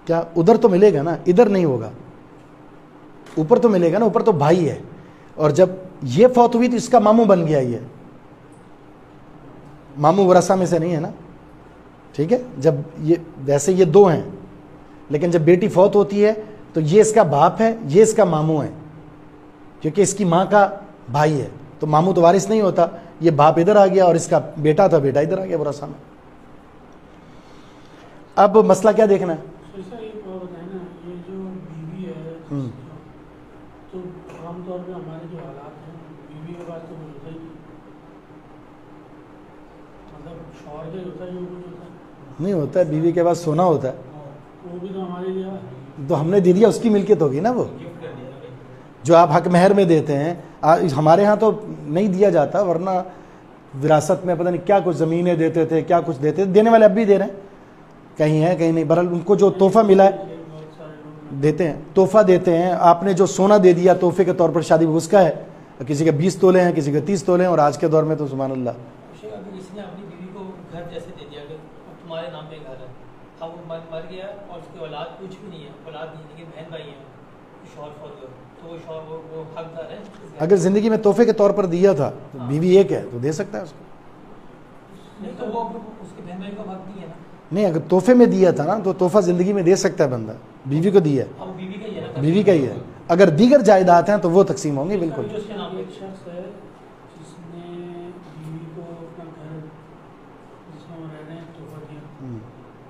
क्या उधर तो मिलेगा ना, इधर नहीं होगा। ऊपर तो मिलेगा ना, ऊपर तो भाई है। और जब ये फौत हुई तो इसका मामू बन गया। ये मामू वरसा में से नहीं है ना, ठीक है। जब ये वैसे ये 2 हैं, लेकिन जब बेटी फौत होती है तो ये इसका बाप है, ये इसका मामू है, क्योंकि इसकी माँ का भाई है। तो मामू तो वारिस नहीं होता, ये बाप इधर आ गया और इसका बेटा था, बेटा इधर आ गया वरसा में। अब मसला क्या देखना है?
ऐसा एक और बताए ना, ये जो बीवी है, तो आमतौर पे हमारे जो हालात हैं, बीवी के बाद तो कुछ होता ही नहीं, मतलब शौहर का होता है जो कुछ होता है
नहीं होता है। बीवी के बाद सोना होता है,
वो भी तो हमारे लिए है।
तो हमने दे दिया, उसकी मिल्कियत होगी ना वो, जो आप हक महर में देते हैं। हमारे यहाँ तो नहीं दिया जाता, वरना विरासत में पता नहीं क्या कुछ ज़मीनें देते थे, क्या कुछ देते थे। देने वाले अब भी दे रहे हैं, कहीं है कहीं नहीं। बहरहाल उनको जो तोहफा मिला है
बहुत सारे लोग
देते हैं, तोहफा देते हैं। आपने जो सोना दे दिया तोहफे के तौर पर शादी में, उसका है। किसी के 20 तोले हैं, किसी के 30 तोले हैं, और आज के दौर में तो सुभान अल्लाह।
अगर किसी ने अपनी बीवी को घर जैसे दे दिया, अगर तुम्हारे नाम पे घर है, अब वो मर गया और उसकी औलाद कुछ भी नहीं है, औलाद नहीं, लेकिन बहन भाई है, शौहर फौत हुआ, तो वो शौहर वो हकदार है।
अगर ज़िंदगी में तोहफे के तौर पर दिया था, तो बीवी एक है तो दे सकता है उसको।
नहीं तो वो उसके बहन भाई का हक नहीं है ना।
नहीं, अगर तोहफे में दिया था ना, तो तोहफा ज़िंदगी में दे सकता है बंदा। बीवी को दिया है,
अब बीवी का ही है ना,
बीवी का ही है। अगर दीगर जायदाद हैं तो वो तकसीम होंगे, बिल्कुल।
जो उसके नाम पे
एक शख्स है जिसने बीवी को अपना घर जिसमें वो रह रहे हैं तोहफा दिया,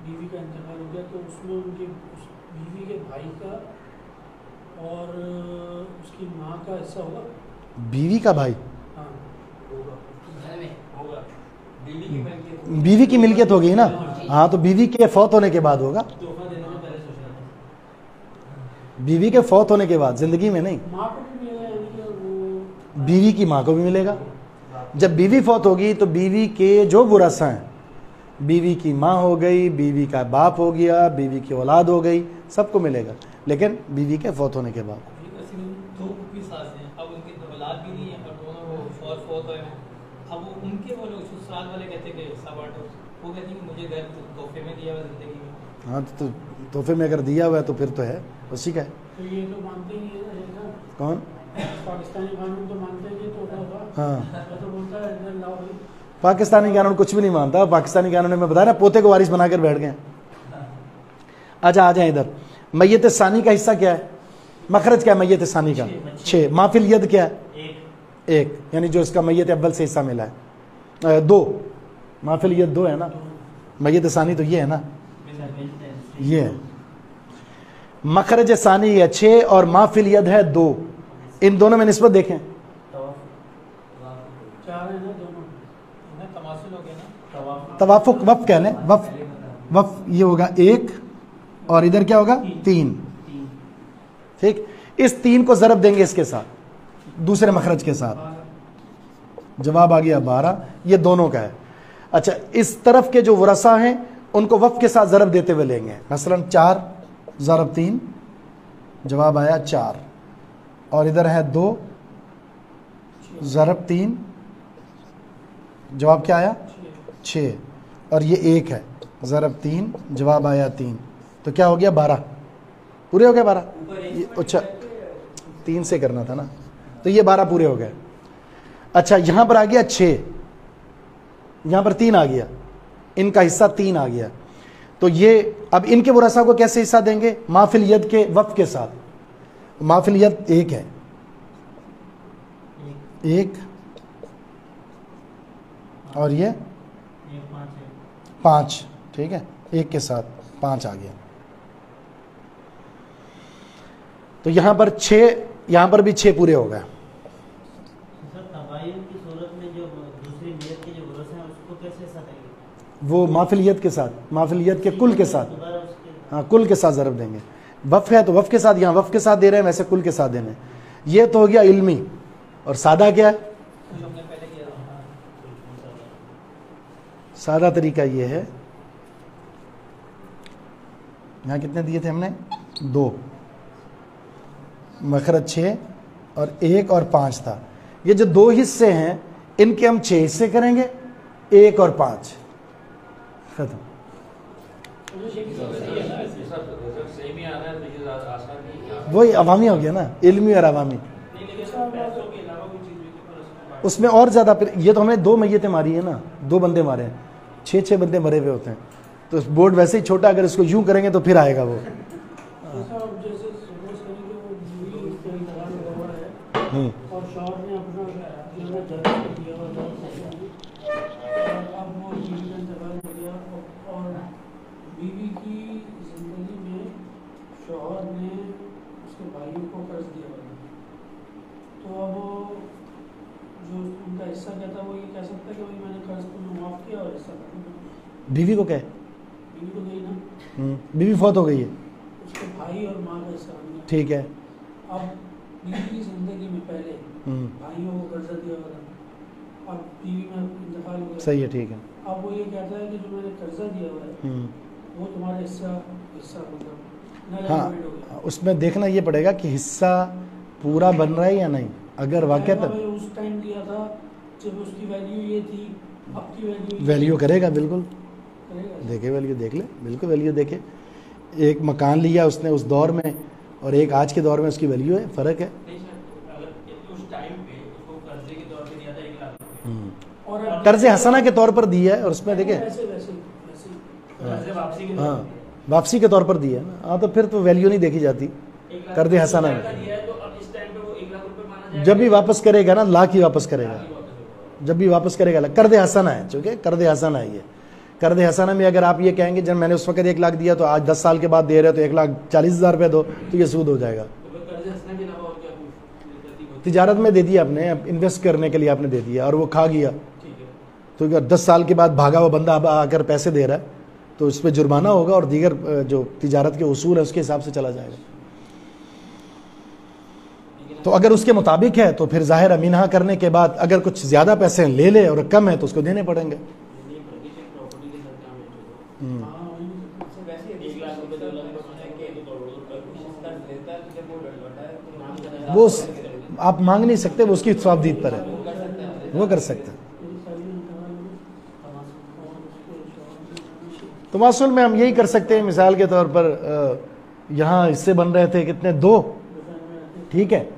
बीवी का इंतकाल हो गया, तो उसमें उनके उस बीवी के भाई का और उसकी माँ का हिस्सा होगा।
बीवी का भाई,
हाँ,
होगा
बीवी की मिल्कियत हो गई ना। हाँ, तो बीवी के फौत होने के बाद होगा,
तोहफा देने में पहले सोचना था।
बीवी के फौत होने के बाद, जिंदगी में नहीं।
माँ को भी मिलेगा, यानी कि वो
बीवी की माँ को भी मिलेगा। जब बीवी फौत होगी तो बीवी के जो वरसा हैं, बीवी की माँ हो गई, बीवी का बाप हो गया, बीवी की औलाद हो गई, सबको मिलेगा, लेकिन बीवी के फौत होने के बाद।
दो भी सास हैं, अब उनकी औलाद भी नहीं है, उनके वो लोग ससुराल वाले कहते कि हिस्सा बांटो, वो कहती कि मुझे घर तोहफे में दिया हुआ जिंदगी में।
हाँ तो तोहफे में अगर दिया हुआ है तो फिर तो है उसी का है।
तो ये तो मानते ही नहीं है ना,
कौन?
पाकिस्तानी कानून तो मानते हैं ये तो होगा।
हाँ
तो बोलता है इधर लाओ भाई।
पाकिस्तानी कानून कुछ भी नहीं मानता। पाकिस्तानी कानून में बताया ना, पोते को वारिस बनाकर बैठ गए। अच्छा आ जाए इधर। मैयत सानी का हिस्सा क्या है? मखरज क्या है मैयत सानी का? 6। माफिल यद क्या है? 1, यानी जो इसका मैयत अव्वल से हिस्सा मिला है 2। माफिल यद 2 है ना, मैयत सानी तो ये है ना, ये है। मखरज सानी है 6 और माफिल यद है 2। इन दोनों में निस्बत देखें।
4 है ना दोनों।
तमासुल हो गया ना,
तवाफुक वफ कह लें, वफ वफ ये होगा 1 और इधर क्या होगा 3। ठीक, इस 3 को ज़रब देंगे इसके साथ, दूसरे मखरज के साथ, जवाब आ गया 12। ये दोनों का है। अच्छा इस तरफ के जो वरसा हैं उनको वफ के साथ ज़रब देते हुए लेंगे। मसलन 4 ज़रब 3, जवाब आया 4। और इधर है 2 ज़रब 3, जवाब क्या आया 6। और ये 1 है ज़रब 3, जवाब आया 3। तो क्या हो गया 12, पूरे हो गए 12। अच्छा 3 से करना था ना, तो ये 12 पूरे हो गए। अच्छा यहां पर आ गया 6, यहां पर 3 आ गया, इनका हिस्सा 3 आ गया। तो ये अब इनके वरसा को कैसे हिस्सा देंगे? माफिल यद के वफ के साथ। माफिल यद 1 है, 1 और ये 5, ठीक है, 1 के साथ 5 आ गया। तो यहां पर 6, यहां पर भी 6 पूरे हो गए। वो माफिलियत के साथ, माफिलियत के कुल के साथ, हाँ कुल के साथ ज़रब देंगे। वफ़ है तो वफ़ के साथ, यहाँ वफ़ के साथ दे रहे हैं, वैसे कुल के साथ देने। ये तो हो गया इल्मी। और सादा क्या है? सादा तरीका ये है, यहाँ कितने दिए थे हमने? 2, मखरज 6 और 1 और 5 था। ये जो 2 हिस्से हैं इनके हम 6 हिस्से करेंगे, 1 और 5 खत्म। वही अवामी हो गया ना, इल्मी और अवामी। उसमें और ज़्यादा, फिर ये तो हमने 2 मैयतें मारी है ना, 2 बंदे मारे हैं, 6 बंदे मरे हुए होते हैं। तो बोर्ड वैसे ही छोटा, अगर इसको यूं करेंगे तो फिर आएगा वो।
और शौहर ने अपना जगह दिया और अब वो बीवी का इंतकाल हो गया और बीवी की जिंदगी में शौहर ने उसके भाइयों को कर्ज दिया हुआ, तो अब जो उनका हिस्सा कहता है वो ये कह सकता है कि भाई मैंने कर्ज को माफ़ किया और हिस्सा खत्म।
बीवी को क्या है?
बीवी को गई ना,
बीवी फौत हो गई है,
उसके भाई और माँ का हिस्सा बन गया।
ठीक है।
अब बीवी की जिंदगी में पहले भाइयों को कर्जा दिया हुआ था, अब बीवी में इंतकाल हो गया,
सही है, ठीक है।
अब वो ये कहता है कि जो मैंने कर्जा दिया हुआ है वो तुम्हारे हिस्सा मतलब
हाँ, उसमें देखना ये पड़ेगा कि हिस्सा पूरा बन रहा है या नहीं। अगर वाकई
उस टाइम दिया था जब उसकी वैल्यू ये थी, अब की
वैल्यू करेगा, बिल्कुल
करेगा।
देखे वैल्यू, देख ले, बिल्कुल वैल्यू देखे। एक मकान लिया उसने उस दौर में और एक आज के दौर में, उसकी वैल्यू है, फ़र्क है। कर्ज हसना के तौर पर दिया है और उसमें देखे हाँ वापसी के तौर पर दिया है ना, हाँ तो फिर तो वैल्यू नहीं देखी जाती कर्ज हसना में। जब भी वापस करेगा ना, लाख ही वापस करेगा, जब भी वापस करेगा। कर्ज हसना है, चूँकि कर्ज हसना है ये। कर्ज हसना में अगर आप ये कहेंगे जब मैंने उस वक्त 1 लाख दिया तो आज 10 साल के बाद दे रहे हो तो 1,40,000 रुपये दो, तो ये सूद हो जाएगा। तिजारत में दे दिया आपने, इन्वेस्ट करने के लिए आपने दे दिया और वो खा गया, तो अगर 10 साल के बाद भागा हुआ बंदा आकर पैसे दे रहा है तो उस पर जुर्माना होगा और दीगर जो तिजारत के उसूल है उसके हिसाब से चला जाएगा। तो अगर उसके मुताबिक है तो फिर जाहिर अमीनहा करने के बाद अगर कुछ ज़्यादा पैसे ले ले और कम है तो उसको देने पड़ेंगे। वो आप मांग नहीं सकते, वो उसकी स्वाबदीद पर है, वो कर सकते हैं। तमासुल में हम यही कर सकते हैं, मिसाल के तौर पर यहाँ हिस्से बन रहे थे कितने, 2, ठीक है,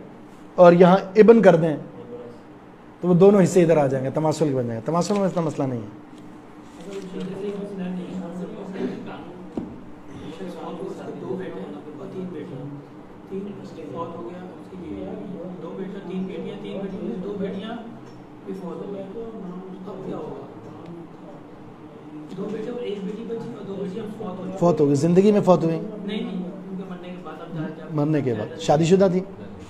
और यहाँ इबन कर दें तो वो दोनों हिस्से इधर आ जाएंगे, तमासुल बन जाएंगे। तमासुल में इतना मसला नहीं है।
दो बेटे और 3 बेटियां, 3 फौत हो गया, उसकी बीवी, 2 बेटे 3 बेटियां, 3 बेटियों में 2 बेटियां भी फौत हो गई, अब क्या होगा? 2 बेटे और 1 बेटी बची और 2 बेटियां
फौत हो गई, जिंदगी में फौत हुई?
नहीं, उनके मरने के बाद, अब
मरने के बाद शादीशुदा थी,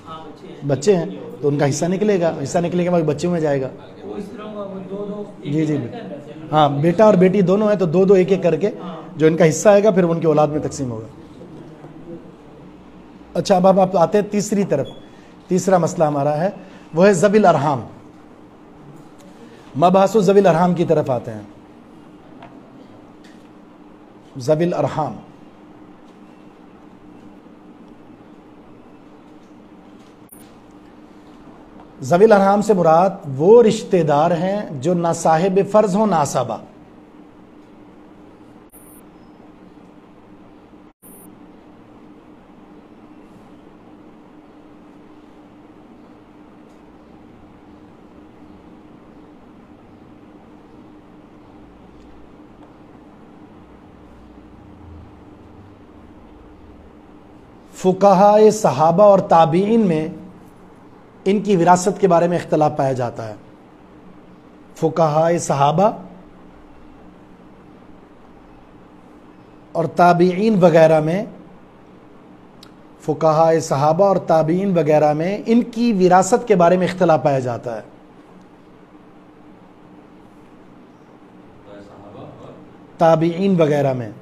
हाँ
बच्चे हैं तो उनका हिस्सा निकलेगा, हिस्सा निकलने के बाद बच्चों में जाएगा।
वो इस तरह होगा, वो 2-2
जी जी, हाँ, बेटा और बेटी दोनों है तो 2-2 1-1 करके जो इनका हिस्सा आएगा फिर उनकी औलाद में तकसीम होगा। अच्छा, अब आप आते हैं तीसरी तरफ। तीसरा मसला हमारा है वो है ज़विल अरहाम। मबासु ज़विल अरहाम की तरफ आते हैं। ज़विल अरहाम, ज़विल अरहाम से मुराद वो रिश्तेदार हैं जो ना साहिब फ़र्ज हो ना असबा। फुक़हा सहाबा और ताबीन में इनकी विरासत के बारे में इख्तलाफ पाया जाता है। फुक़हा सहाबा और ताबीन वगैरह में, फुक़हा सहाबा और ताबीन वगैरह में इनकी विरासत के बारे में इख्तलाफ पाया जाता है। ताबीन वगैरह में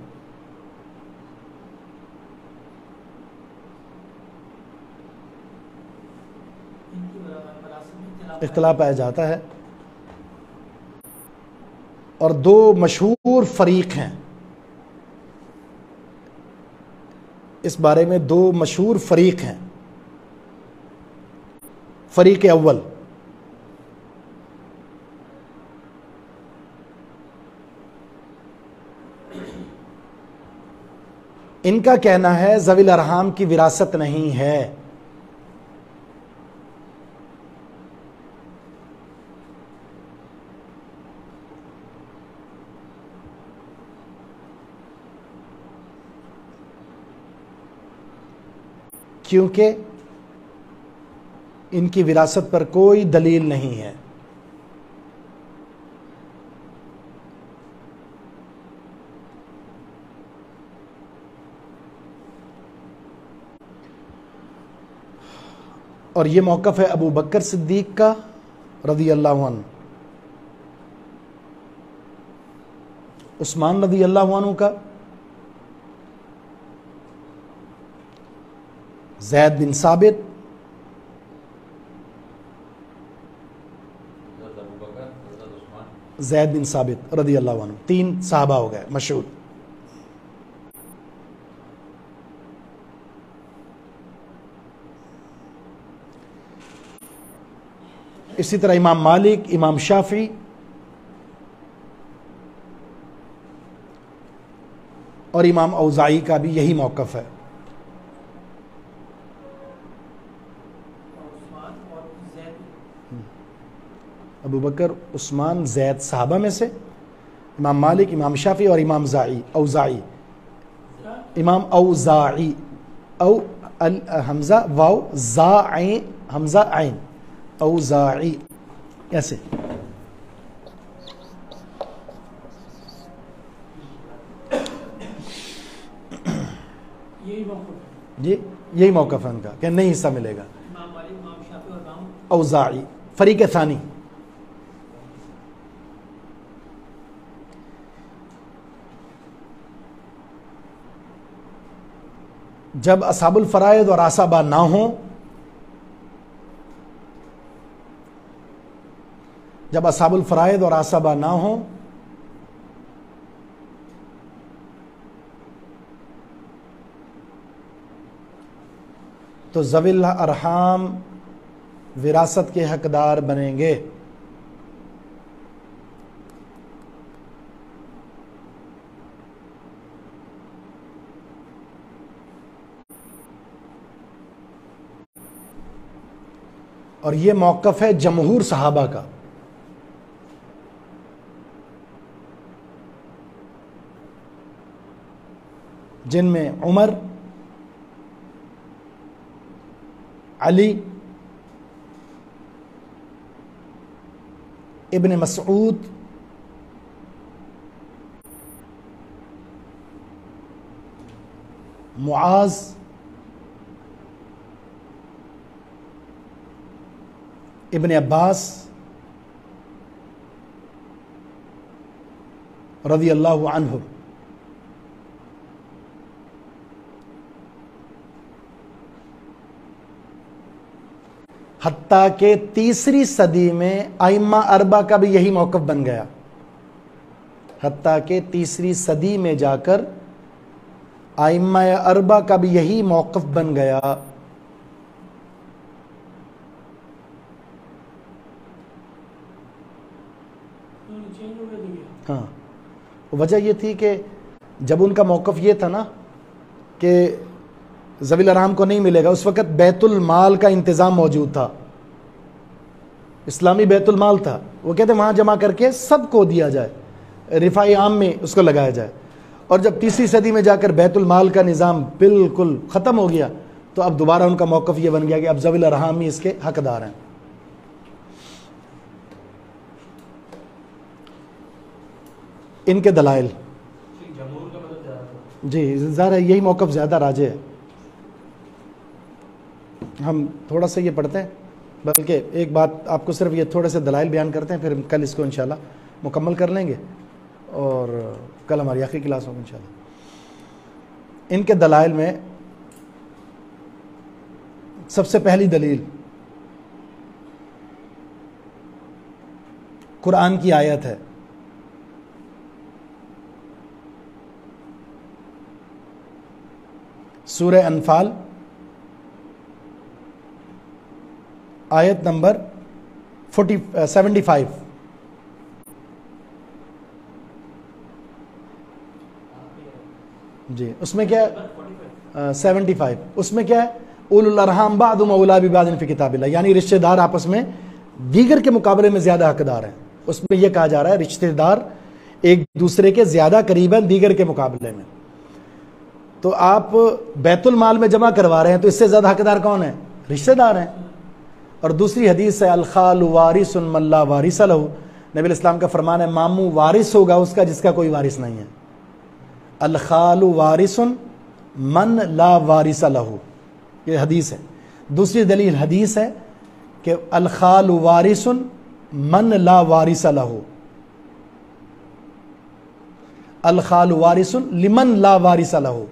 इख्तलाफ पाया जाता है और 2 मशहूर फरीक हैं इस बारे में। 2 मशहूर फरीक हैं। फरीक अव्वल, इनका कहना है ज़विल अरहाम की विरासत नहीं है। क्योंकि इनकी विरासत पर कोई दलील नहीं है। और ये मौक़िफ़ है अबू बकर सिद्दीक़ का रज़ी अल्लाहु अन्हु, उस्मान रज़ी अल्लाहु अन्हु का, ज़ैद बिन साबित, ज़ैद बिन साबित रज़ी अल्लाहु अन्हु, 3 सहाबा हो गए मशहूर। इसी तरह इमाम मालिक, इमाम शाफी और इमाम औज़ाई का भी यही मौक़िफ़ है। अबू बकर, उस्मान, ज़ैद सहाबा में से, इमाम मालिक, इमाम शाफी और इमाम औज़ाई, इमाम औज़ाई, औ अल हमज़ा वाव ज़ा ऐन हमज़ा ऐन, औज़ाई, ऐसे। यही मौक़िफ़ है उनका कि नहीं हिस्सा मिलेगा। औज़ाई फरीक सानी। जब असहाबुल फ़राइद और आसाबा ना हो, जब असहाबुल फ़राइद और आसाबा ना हो तो ज़विल अरहाम विरासत के हकदार बनेंगे। और ये मौक़िफ़ है जमहूर सहाबा का। जिनमें उमर, अली, इब्न मसऊद, मुआज, इब्न अब्बास रज़ी अल्लाहु अन्हु, हत्ता के तीसरी सदी में आइम्मा अरबा का भी यही मौक़िफ़ बन गया। हत्ता के तीसरी सदी में जाकर आइम्मा अरबा का भी यही मौक़िफ़ बन गया।
चेंज हो गया तो क्या?
हाँ, वजह यह थी कि जब उनका मौक़िफ़ ये था ना कि ज़वील अरहम को नहीं मिलेगा, उस वक़्त बैतुल माल का इंतज़ाम मौजूद था, इस्लामी बैतुल माल था। वो कहते वहाँ जमा करके सबको दिया जाए, रिफ़ाई आम में उसको लगाया जाए। और जब तीसरी सदी में जाकर बैतुल माल का निज़ाम बिल्कुल ख़त्म हो गया, तो अब दोबारा उनका मौक़िफ़ ये बन गया कि अब ज़वील अरहम ही इसके हकदार हैं। इनके दलाइल
जमहूर का मतलब ज़्यादा
जी ज़ाहिर है यही मौक़िफ़ ज़्यादा राजे है। हम थोड़ा सा ये पढ़ते हैं, बल्कि एक बात आपको सिर्फ ये थोड़े से दलाइल बयान करते हैं, फिर कल इसको इंशाल्लाह मुकम्मल कर लेंगे और कल हमारी आखिरी क्लास होगी इंशाल्लाह। इनके दलाइल में सबसे पहली दलील कुरान की आयत है, सूरह अनफाल आयत नंबर 75। जी उसमें क्या है 75, उसमें क्या है उलुल अरहाम बादुम औला बिबादिन फी किताबिल्लाह, यानी रिश्तेदार आपस में दीगर के मुकाबले में ज़्यादा हकदार हैं। उसमें यह कहा जा रहा है रिश्तेदार एक दूसरे के ज़्यादा करीब हैं दीगर के मुकाबले में। तो आप बैतुल माल में जमा करवा रहे हैं तो इससे ज़्यादा हकदार कौन है? रिश्तेदार हैं। और दूसरी हदीस है अल खालु वारिसुन मन ला वारिस लहू, नबी इस्लाम का फरमान है मामू वारिस होगा उसका जिसका कोई वारिस नहीं है। अल खालु वारिसुन मन ला वारिस लहू, ये हदीस है। दूसरी दलील हदीस है कि अल खालु वारिसुन मन ला वारिस लहू, अल खालु वारिसुन लिमन ला वारिस लहू,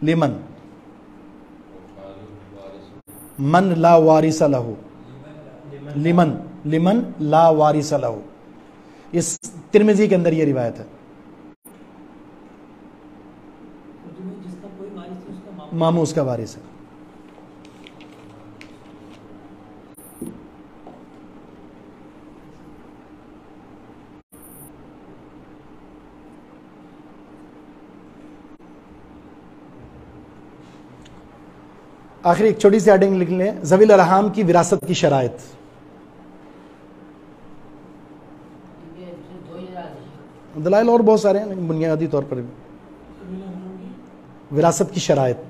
लिमन मन ला वारिस लहू, लिमन लिमन ला वारिस लहू। इस तिरमिज़ी के अंदर ये रिवायत है।
जिसका कोई वारिस नहीं उसका
मामू उसका वारिस है। आखिरी एक छोटी सी हेडिंग लिख लें, ज़वील अरहाम की विरासत की शराइत। दलाइल और बहुत सारे हैं लेकिन बुनियादी तौर पर विरासत की शराइत।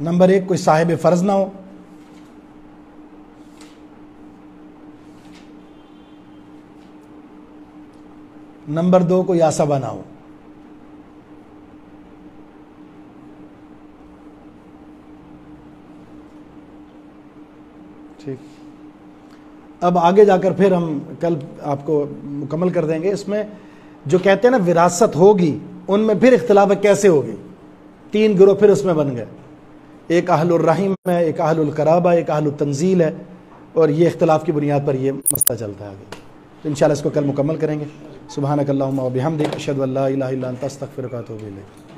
नंबर 1 कोई साहिब फ़र्ज ना हो, नंबर 2 कोई आसबा ना हो, ठीक। अब आगे जाकर फिर हम कल आपको मुकम्मल कर देंगे। इसमें जो कहते हैं ना विरासत होगी, उनमें फिर इख्तिलाफ कैसे होगी। 3 गिरोह फिर उसमें बन गए, एक अहलुर रहीम है, एक अहलुल कराबा, एक अहलुत तंजील है, और ये इख्तिलाफ की बुनियाद पर ये मसला चलता है आगे। तो इंशाल्लाह इसको कल मुकम्मल करेंगे। सुब्हानक अल्लाहुम्मा व बिहम्दिक अशहदु अल्ला इलाहा इल्ला अंता अस्तगफिरुका व अतूबु इलैक।